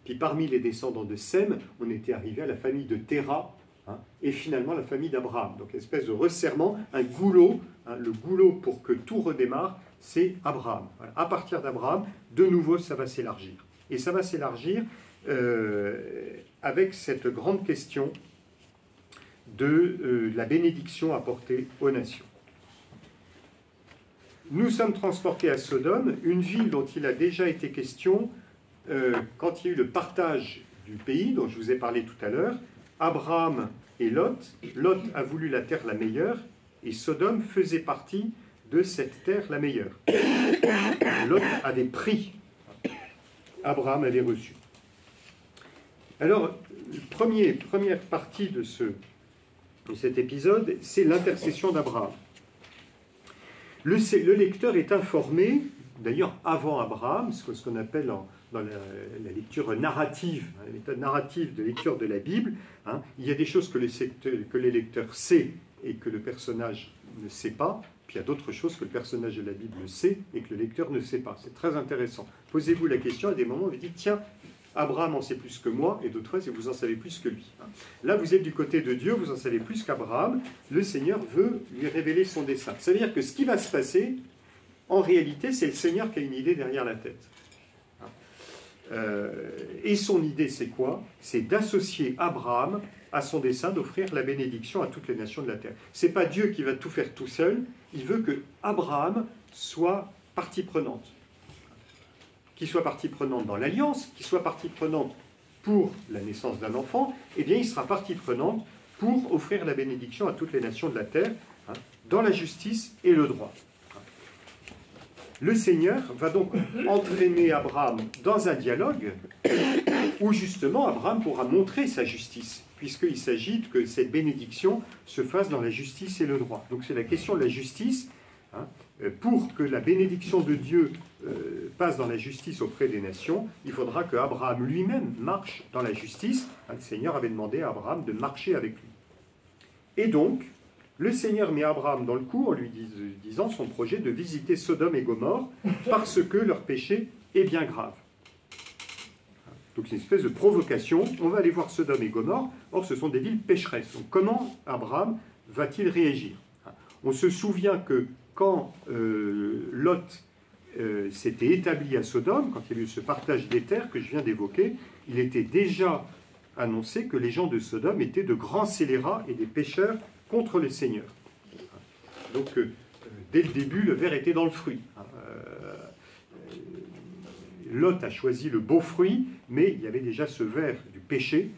A: puis parmi les descendants de Sem, on était arrivé à la famille de Terah, et finalement la famille d'Abraham. Donc une espèce de resserrement, un goulot, le goulot pour que tout redémarre, c'est Abraham. Voilà. À partir d'Abraham, de nouveau ça va s'élargir. Et ça va s'élargir avec cette grande question de la bénédiction apportée aux nations. Nous sommes transportés à Sodome, une ville dont il a déjà été question quand il y a eu le partage du pays, dont je vous ai parlé tout à l'heure. Abraham et Lot. Lot a voulu la terre la meilleure, et Sodome faisait partie de cette terre la meilleure. Lot avait pris, Abraham avait reçu. Alors, première partie de cet épisode, c'est l'intercession d'Abraham. Le lecteur est informé, d'ailleurs avant Abraham, ce qu'on appelle dans la lecture narrative, la méthode narrative de lecture de la Bible, il y a des choses que les lecteurs sait et que le personnage ne sait pas, puis il y a d'autres choses que le personnage de la Bible sait et que le lecteur ne sait pas. C'est très intéressant. Posez-vous la question, à des moments, vous dites, tiens, Abraham en sait plus que moi, et d'autres fois, vous en savez plus que lui. Là, vous êtes du côté de Dieu, vous en savez plus qu'Abraham. Le Seigneur veut lui révéler son dessein. Ça veut dire que ce qui va se passer, en réalité, c'est le Seigneur qui a une idée derrière la tête. Et son idée, c'est quoi? C'est d'associer Abraham à son dessein d'offrir la bénédiction à toutes les nations de la terre. Ce n'est pas Dieu qui va tout faire tout seul, il veut que Abraham soit partie prenante. Qu'il soit partie prenante dans l'alliance, qu'il soit partie prenante pour la naissance d'un enfant, eh bien il sera partie prenante pour offrir la bénédiction à toutes les nations de la terre, dans la justice et le droit. Le Seigneur va donc entraîner Abraham dans un dialogue où justement Abraham pourra montrer sa justice, puisqu'il s'agit que cette bénédiction se fasse dans la justice et le droit. Donc c'est la question de la justice. Hein. Pour que la bénédiction de Dieu passe dans la justice auprès des nations, il faudra que Abraham lui-même marche dans la justice. Hein, le Seigneur avait demandé à Abraham de marcher avec lui. Et donc, le Seigneur met Abraham dans le coup en lui disant son projet de visiter Sodome et Gomorrhe parce que leur péché est bien grave. Donc c'est une espèce de provocation. On va aller voir Sodome et Gomorrhe. Or, ce sont des villes pécheresses. Donc comment Abraham va-t-il réagir? On se souvient que quand Lot s'était établi à Sodome, quand il y a eu ce partage des terres que je viens d'évoquer, il était déjà annoncé que les gens de Sodome étaient de grands scélérats et des pécheurs contre le Seigneur. Donc, dès le début, le ver était dans le fruit. Lot a choisi le beau fruit, mais il y avait déjà ce ver du péché,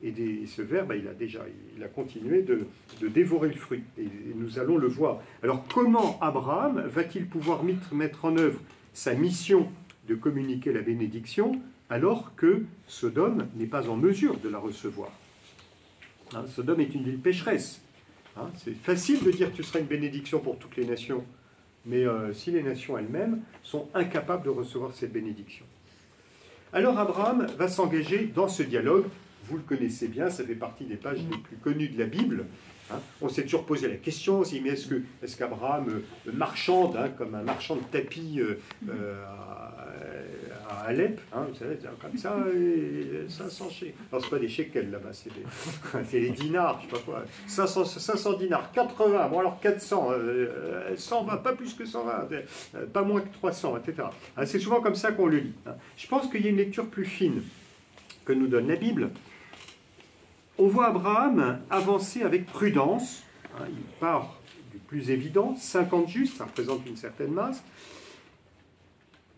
A: et ce ver, il a continué de dévorer le fruit, et nous allons le voir. Alors, comment Abraham va-t-il pouvoir mettre en œuvre sa mission de communiquer la bénédiction, alors que Sodome n'est pas en mesure de la recevoir? Sodome est une ville pécheresse. C'est facile de dire que tu seras une bénédiction pour toutes les nations, mais si les nations elles-mêmes sont incapables de recevoir cette bénédiction. Alors Abraham va s'engager dans ce dialogue. Vous le connaissez bien, ça fait partie des pages les plus connues de la Bible. On s'est toujours posé la question, on s'est dit, mais est-ce qu'Abraham marchande, comme un marchand de tapis à Alep, vous savez, comme ça, et 500 shekels. Alors, ce pas des shekels là-bas, c'est des dinars, je ne sais pas quoi. 500 dinars, 80, bon alors 400, 120, pas plus que 120, pas moins que 300, etc. C'est souvent comme ça qu'on le lit. Je pense qu'il y a une lecture plus fine que nous donne la Bible. On voit Abraham avancer avec prudence. Il part du plus évident, 50 justes, ça représente une certaine masse,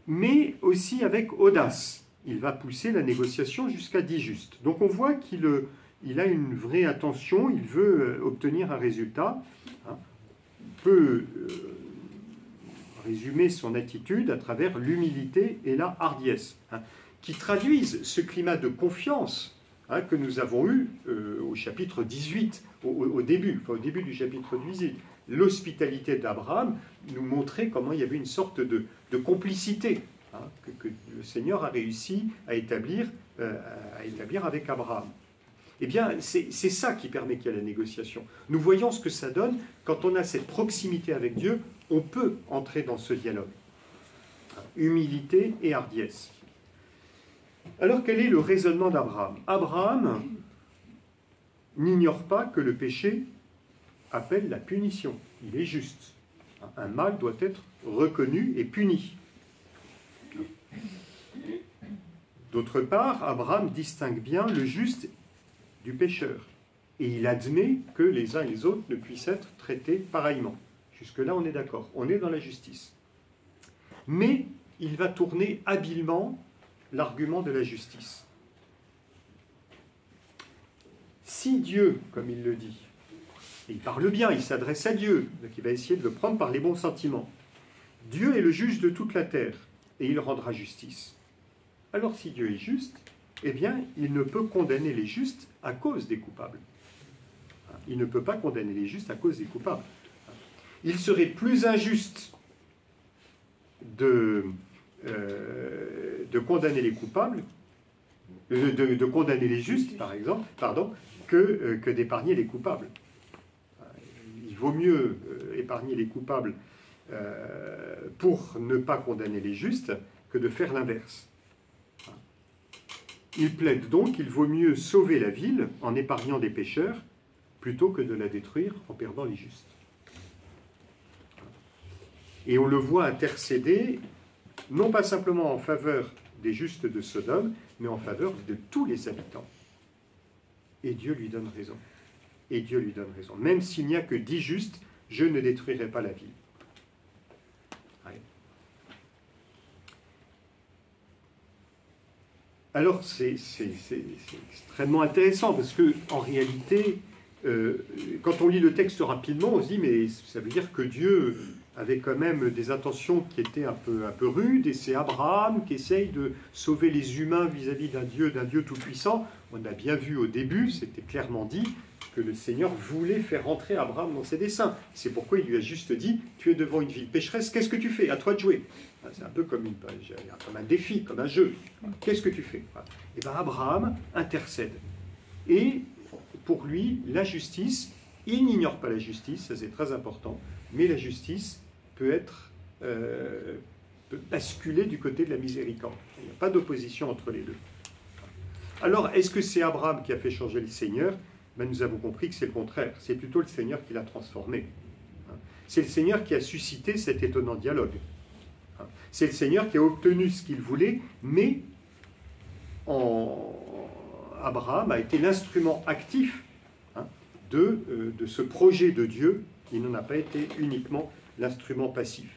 A: mais aussi avec audace. Il va pousser la négociation jusqu'à 10 justes. Donc on voit qu'il a une vraie attention, il veut obtenir un résultat. On peut résumer son attitude à travers l'humilité et la hardiesse, qui traduisent ce climat de confiance que nous avons eu au chapitre 18, au début du chapitre 18. L'hospitalité d'Abraham nous montrait comment il y avait une sorte de complicité que le Seigneur a réussi à établir avec Abraham. Eh bien, c'est ça qui permet qu'il y ait la négociation. Nous voyons ce que ça donne quand on a cette proximité avec Dieu, on peut entrer dans ce dialogue. Humilité et hardiesse. Alors, quel est le raisonnement d'Abraham? Abraham n'ignore pas que le péché appelle la punition. Il est juste. Un mal doit être reconnu et puni. D'autre part, Abraham distingue bien le juste du pécheur. Et il admet que les uns et les autres ne puissent être traités pareillement. Jusque-là, on est d'accord. On est dans la justice. Mais il va tourner habilement l'argument de la justice. Si Dieu, comme il le dit, et il parle bien, il s'adresse à Dieu, donc il va essayer de le prendre par les bons sentiments. Dieu est le juge de toute la terre, et il rendra justice. Alors si Dieu est juste, eh bien, il ne peut condamner les justes à cause des coupables. Il ne peut pas condamner les justes à cause des coupables. Il serait plus injuste de condamner les coupables, de condamner les justes, par exemple, que d'épargner les coupables. Il vaut mieux épargner les coupables pour ne pas condamner les justes que de faire l'inverse. Il plaide donc qu'il vaut mieux sauver la ville en épargnant des pécheurs plutôt que de la détruire en perdant les justes. Et on le voit intercéder, non pas simplement en faveur des justes de Sodome, mais en faveur de tous les habitants. Et Dieu lui donne raison. Et Dieu lui donne raison. Même s'il n'y a que 10 justes, je ne détruirai pas la ville. Ouais. Alors, c'est extrêmement intéressant, parce que en réalité, quand on lit le texte rapidement, on se dit, mais ça veut dire que Dieu avait quand même des intentions qui étaient un peu rudes, et c'est Abraham qui essaye de sauver les humains vis-à-vis d'un Dieu tout-puissant. On a bien vu au début, c'était clairement dit, que le Seigneur voulait faire rentrer Abraham dans ses desseins. C'est pourquoi il lui a juste dit, tu es devant une ville pécheresse, qu'est-ce que tu fais? À toi de jouer. C'est un peu comme un défi, comme un jeu. Qu'est-ce que tu fais? Et bien Abraham intercède. Et pour lui, la justice, il n'ignore pas la justice, ça c'est très important, mais la justice peut basculer du côté de la miséricorde. Il n'y a pas d'opposition entre les deux. Alors, est-ce que c'est Abraham qui a fait changer le Seigneur? Ben, nous avons compris que c'est le contraire. C'est plutôt le Seigneur qui l'a transformé. C'est le Seigneur qui a suscité cet étonnant dialogue. C'est le Seigneur qui a obtenu ce qu'il voulait, mais Abraham a été l'instrument actif de ce projet de Dieu. Il n'en a pas été uniquement l'instrument passif.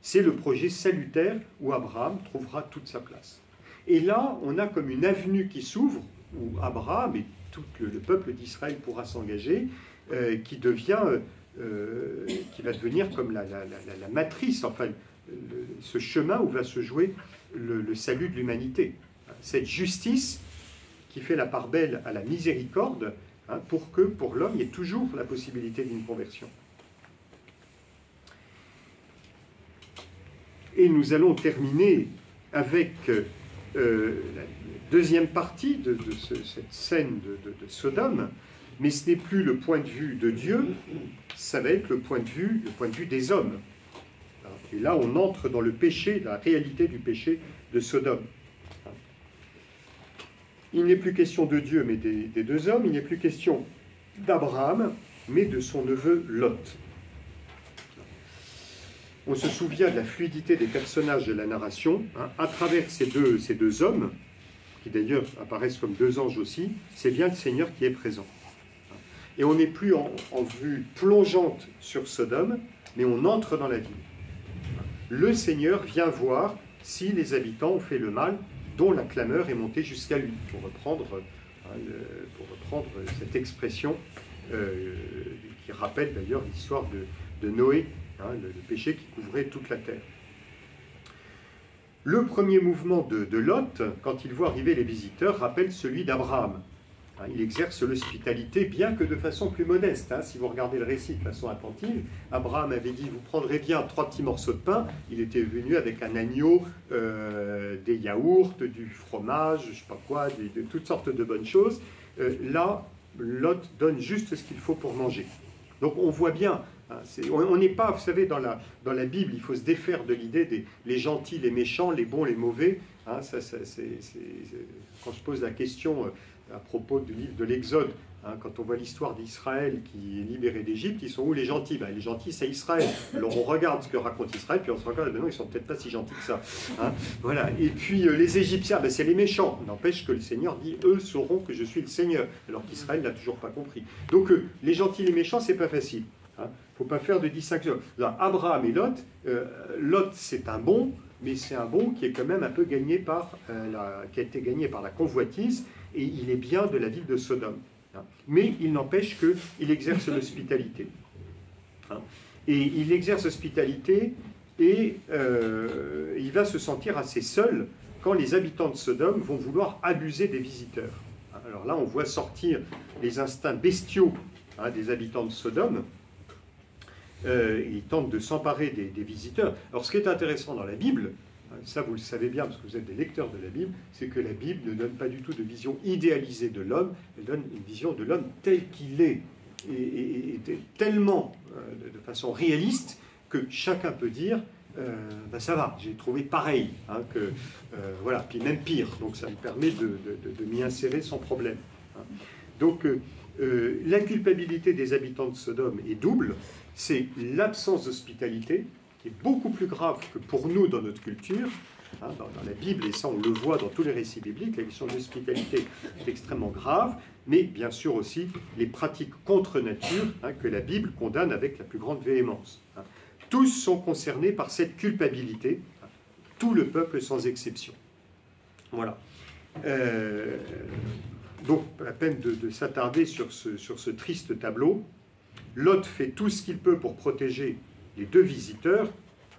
A: C'est le projet salutaire où Abraham trouvera toute sa place. Et là, on a comme une avenue qui s'ouvre, où Abraham et tout le peuple d'Israël pourra s'engager, qui va devenir comme la matrice, enfin, ce chemin où va se jouer le salut de l'humanité. Cette justice qui fait la part belle à la miséricorde, pour que pour l'homme, il y ait toujours la possibilité d'une conversion. Et nous allons terminer avec la deuxième partie de cette scène de Sodome, mais ce n'est plus le point de vue de Dieu, ça va être le point de vue des hommes. Et là, on entre dans le péché, la réalité du péché de Sodome. Il n'est plus question de Dieu, mais des deux hommes. Il n'est plus question d'Abraham, mais de son neveu Lot. On se souvient de la fluidité des personnages de la narration. À travers ces deux hommes, qui d'ailleurs apparaissent comme deux anges aussi, c'est bien le Seigneur qui est présent. Et on n'est plus en vue plongeante sur Sodome, mais on entre dans la ville. Le Seigneur vient voir si les habitants ont fait le mal, dont la clameur est montée jusqu'à lui, pour reprendre cette expression qui rappelle d'ailleurs l'histoire de Noé, le péché qui couvrait toute la terre. Le premier mouvement de Lot, quand il voit arriver les visiteurs, rappelle celui d'Abraham. Il exerce l'hospitalité, bien que de façon plus modeste. Si vous regardez le récit de façon attentive, Abraham avait dit « Vous prendrez bien 3 petits morceaux de pain ». Il était venu avec un agneau, des yaourts, du fromage, je ne sais pas quoi, de toutes sortes de bonnes choses. Là, Lot donne juste ce qu'il faut pour manger. Donc on voit bien, on n'est pas, vous savez, dans la Bible, il faut se défaire de l'idée des les gentils, les méchants, les bons, les mauvais. Quand je pose la question à propos du livre de l'Exode, quand on voit l'histoire d'Israël qui est libéré d'Égypte, ils sont où les gentils? Les gentils, c'est Israël. Alors on regarde ce que raconte Israël, puis on se regarde, non, ils sont peut-être pas si gentils que ça. Voilà. Et puis les Égyptiens, c'est les méchants. N'empêche que le Seigneur dit, eux sauront que je suis le Seigneur, alors qu'Israël n'a toujours pas compris. Donc les gentils et les méchants, c'est pas facile. Il ne faut pas faire de distinction. Alors, Abraham et Lot, Lot c'est un bon, mais c'est un bon qui est quand même un peu gagné qui a été gagné par la convoitise, et il est bien de la ville de Sodome. Mais il n'empêche qu'il exerce l'hospitalité. Et il exerce l'hospitalité et il va se sentir assez seul quand les habitants de Sodome vont vouloir abuser des visiteurs. Alors là, on voit sortir les instincts bestiaux des habitants de Sodome. Ils tentent de s'emparer des visiteurs. Alors ce qui est intéressant dans la Bible, ça vous le savez bien parce que vous êtes des lecteurs de la Bible, c'est que la Bible ne donne pas du tout de vision idéalisée de l'homme, elle donne une vision de l'homme tel qu'il est, et tellement de façon réaliste que chacun peut dire ça va, j'ai trouvé pareil, voilà, puis même pire, donc ça me permet de m'y insérer sans problème. Donc la culpabilité des habitants de Sodome est double, c'est l'absence d'hospitalité, qui est beaucoup plus grave que pour nous dans notre culture. Dans la Bible, et ça on le voit dans tous les récits bibliques, la question de l'hospitalité est extrêmement grave, mais bien sûr aussi les pratiques contre nature que la Bible condamne avec la plus grande véhémence. Tous sont concernés par cette culpabilité, tout le peuple sans exception. Voilà. Donc, pas la peine de s'attarder sur ce triste tableau. Lot fait tout ce qu'il peut pour protéger les deux visiteurs.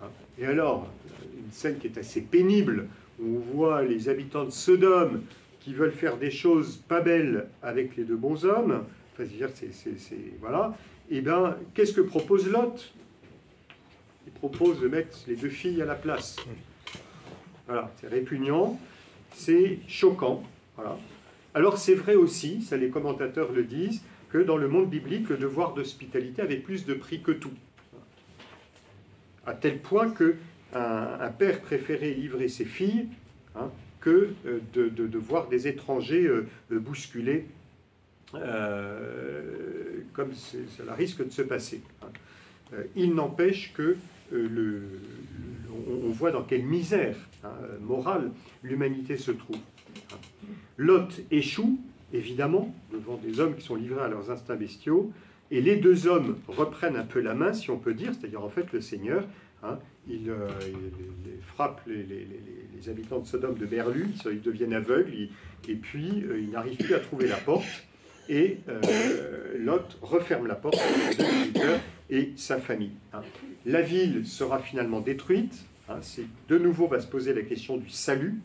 A: Hein. Et alors, une scène qui est assez pénible, où on voit les habitants de Sodome qui veulent faire des choses pas belles avec les deux bons hommes. Enfin, c'est-à-dire, voilà. Et bien, qu'est-ce que propose Lot? Il propose de mettre les deux filles à la place. Voilà, c'est répugnant, c'est choquant. Voilà. Alors, c'est vrai aussi, ça les commentateurs le disent, que dans le monde biblique, le devoir d'hospitalité avait plus de prix que tout. À tel point qu'un père préférait livrer ses filles que de voir des étrangers bousculer comme cela risque de se passer. Il n'empêche que on voit dans quelle misère morale l'humanité se trouve. Lot échoue, évidemment, devant des hommes qui sont livrés à leurs instincts bestiaux, et les deux hommes reprennent un peu la main, si on peut dire, c'est-à-dire en fait le Seigneur, il frappe les habitants de Sodome de berlus, ils deviennent aveugles, et puis ils n'arrivent plus à trouver la porte, et Lot referme la porte avec les deux visiteurs et sa famille. La ville sera finalement détruite, de nouveau va se poser la question du salut.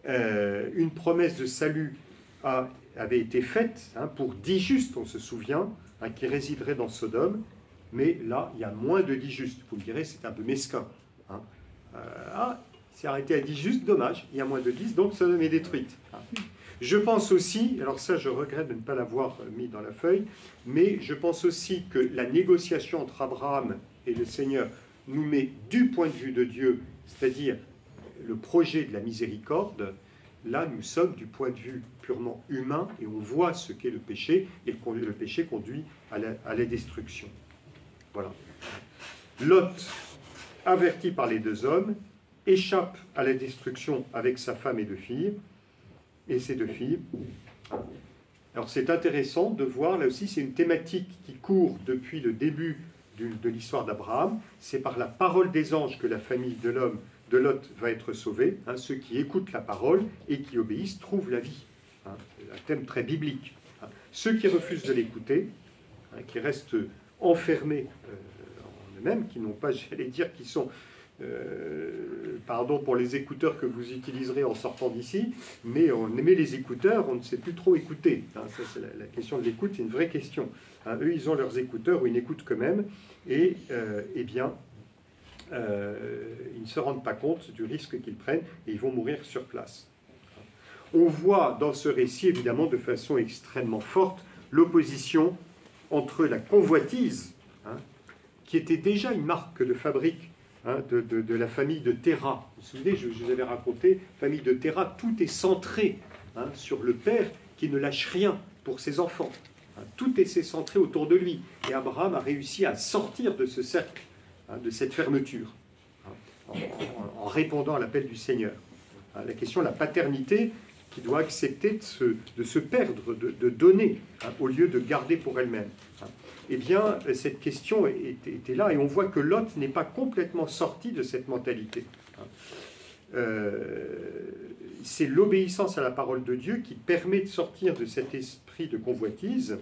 A: Une promesse de salut avait été faite pour 10 justes, on se souvient, qui résideraient dans Sodome, mais là, il y a moins de 10 justes. Vous me direz, c'est un peu mesquin. C'est arrêté à 10 justes, dommage, il y a moins de 10, donc Sodome est détruite. Je pense aussi, alors ça je regrette de ne pas l'avoir mis dans la feuille, mais je pense aussi que la négociation entre Abraham et le Seigneur nous met du point de vue de Dieu, c'est-à-dire le projet de la miséricorde. Là, nous sommes du point de vue purement humain et on voit ce qu'est le péché, et le péché conduit à la destruction. Voilà. Lot, averti par les deux hommes, échappe à la destruction avec sa femme et deux filles, et ses deux filles. Alors c'est intéressant de voir, là aussi c'est une thématique qui court depuis le début de l'histoire d'Abraham, c'est par la parole des anges que la famille de Lot va être sauvée. Ceux qui écoutent la parole et qui obéissent trouvent la vie. C'est un thème très biblique. Ceux qui refusent de l'écouter, qui restent enfermés en eux-mêmes, qui n'ont pas, j'allais dire, qui sont... pardon pour les écouteurs que vous utiliserez en sortant d'ici, mais on aimait les écouteurs, on ne sait plus trop écouter. Ça, c'est la question de l'écoute, c'est une vraie question. Eux, ils ont leurs écouteurs, ou ils n'écoutent que même, et eh bien, ils ne se rendent pas compte du risque qu'ils prennent, et ils vont mourir sur place. On voit dans ce récit, évidemment, de façon extrêmement forte, l'opposition entre la convoitise, qui était déjà une marque de fabrique de la famille de Terah. Vous vous souvenez, je vous avais raconté, famille de Terah, tout est centré sur le père qui ne lâche rien pour ses enfants. Tout est centré autour de lui. Et Abraham a réussi à sortir de ce cercle, de cette fermeture, en répondant à l'appel du Seigneur. La question de la paternité qui doit accepter de se perdre, de donner, au lieu de garder pour elle-même. Eh bien, cette question était là, et on voit que Lot n'est pas complètement sorti de cette mentalité. C'est l'obéissance à la parole de Dieu qui permet de sortir de cet esprit de convoitise.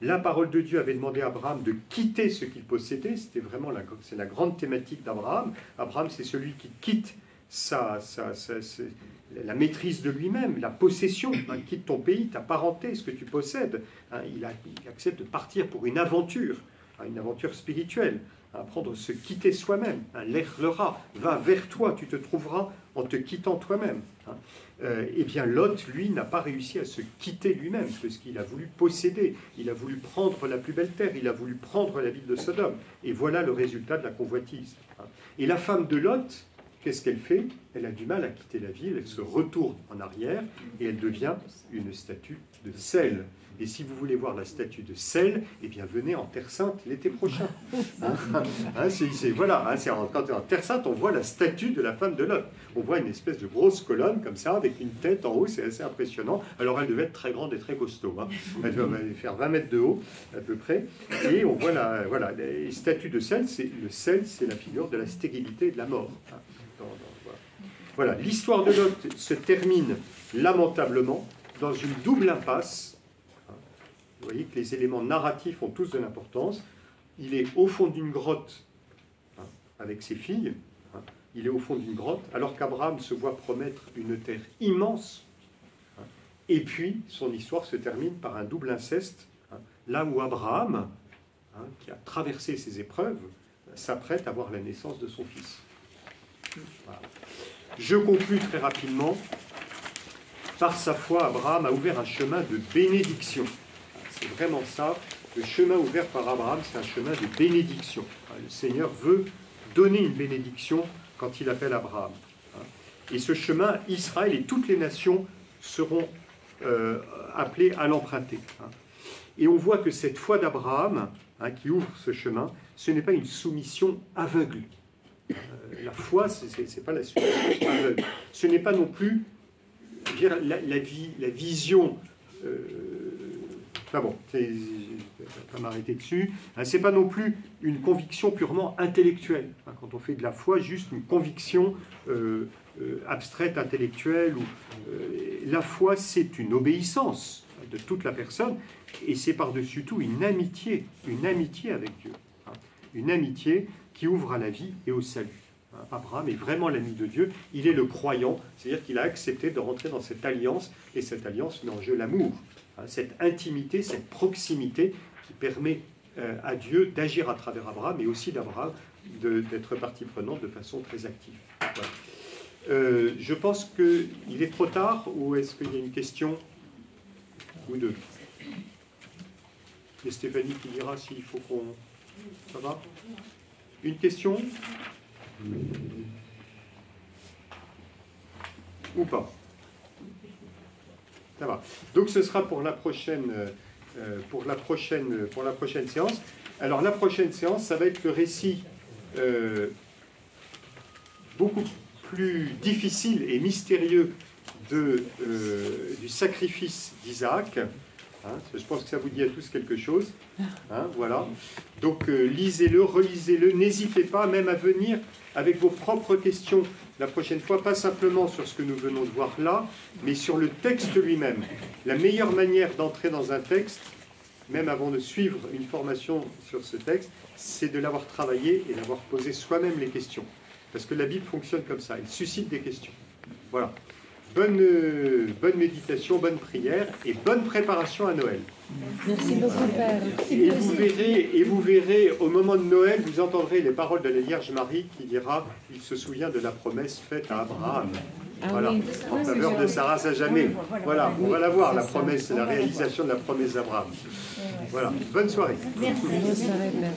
A: La parole de Dieu avait demandé à Abraham de quitter ce qu'il possédait, c'était vraiment c'est la grande thématique d'Abraham. Abraham, c'est celui qui quitte la maîtrise de lui-même, la possession, quitte ton pays, ta parenté, ce que tu possèdes. Il accepte de partir pour une aventure spirituelle, apprendre à se quitter soi-même. L'air le rat va vers toi, tu te trouveras en te quittant toi-même. Eh bien, Lot, lui, n'a pas réussi à se quitter lui-même, parce qu'il a voulu posséder, il a voulu prendre la plus belle terre, il a voulu prendre la ville de Sodome. Et voilà le résultat de la convoitise. Et la femme de Lot, qu'est-ce qu'elle fait? Elle a du mal à quitter la ville, elle se retourne en arrière et elle devient une statue de sel. Et si vous voulez voir la statue de sel, eh bien venez en Terre Sainte l'été prochain. Voilà, quand on est en Terre Sainte, on voit la statue de la femme de Lot. On voit une espèce de grosse colonne comme ça, avec une tête en haut, c'est assez impressionnant. Alors elle devait être très grande et très costaud. Elle devait faire 20 mètres de haut, à peu près. Et on voit les statues de sel, le sel, c'est la figure de la stérilité et de la mort. Voilà, l'histoire de Lot se termine lamentablement dans une double impasse. Vous voyez que les éléments narratifs ont tous de l'importance. il est au fond d'une grotte hein, avec ses filles. Hein, il est au fond d'une grotte, alors qu'Abraham se voit promettre une terre immense. Hein, et puis, son histoire se termine par un double inceste, hein, là où Abraham, hein, qui a traversé ces épreuves, s'apprête à voir la naissance de son fils. Voilà. Je conclus très rapidement. Par sa foi, Abraham a ouvert un chemin de bénédiction. C'est vraiment ça. Le chemin ouvert par Abraham, c'est un chemin de bénédiction. Le Seigneur veut donner une bénédiction quand il appelle Abraham. Et ce chemin, Israël et toutes les nations seront appelées à l'emprunter. Et on voit que cette foi d'Abraham, qui ouvre ce chemin, ce n'est pas une soumission aveugle. La foi, ce n'est pas la soumission aveugle. Ce n'est pas non plus la vision... bon, je ne vais pas m'arrêter dessus. Ce n'est pas non plus une conviction purement intellectuelle. Quand on fait de la foi, juste une conviction abstraite, intellectuelle. La foi, c'est une obéissance de toute la personne, et c'est par-dessus tout une amitié avec Dieu. Une amitié qui ouvre à la vie et au salut. Abraham est vraiment l'ami de Dieu, il est le croyant, c'est-à-dire qu'il a accepté de rentrer dans cette alliance, et cette alliance met en jeu l'amour, cette intimité, cette proximité qui permet à Dieu d'agir à travers Abraham, et aussi d'Abraham d'être partie prenante de façon très active. Voilà. Je pense qu'il est trop tard, ou est-ce qu'il y a une question ou deux? C'est Stéphanie qui dira s'il faut qu'on... Ça va? Une question? Ou pas? Ça va. Donc ce sera pour la prochaine séance. Alors la prochaine séance, ça va être le récit beaucoup plus difficile et mystérieux du sacrifice d'Isaac. Je pense que ça vous dit à tous quelque chose. Voilà. Donc lisez-le, relisez-le, n'hésitez pas même à venir avec vos propres questions la prochaine fois, pas simplement sur ce que nous venons de voir là, mais sur le texte lui-même. La meilleure manière d'entrer dans un texte, même avant de suivre une formation sur ce texte, c'est de l'avoir travaillé et d'avoir posé soi-même les questions. Parce que la Bible fonctionne comme ça, elle suscite des questions. Voilà. Bonne méditation, bonne prière et bonne préparation à Noël.
C: Merci beaucoup, Père.
A: Et vous verrez, au moment de Noël, vous entendrez les paroles de la Vierge Marie qui dira « Il se souvient de la promesse faite à Abraham ». Voilà,
C: oui.
A: en faveur de sa race à jamais. Voilà, on va la voir, la promesse, la réalisation de la promesse d'Abraham. Voilà, bonne soirée.
C: Bonne soirée, Père.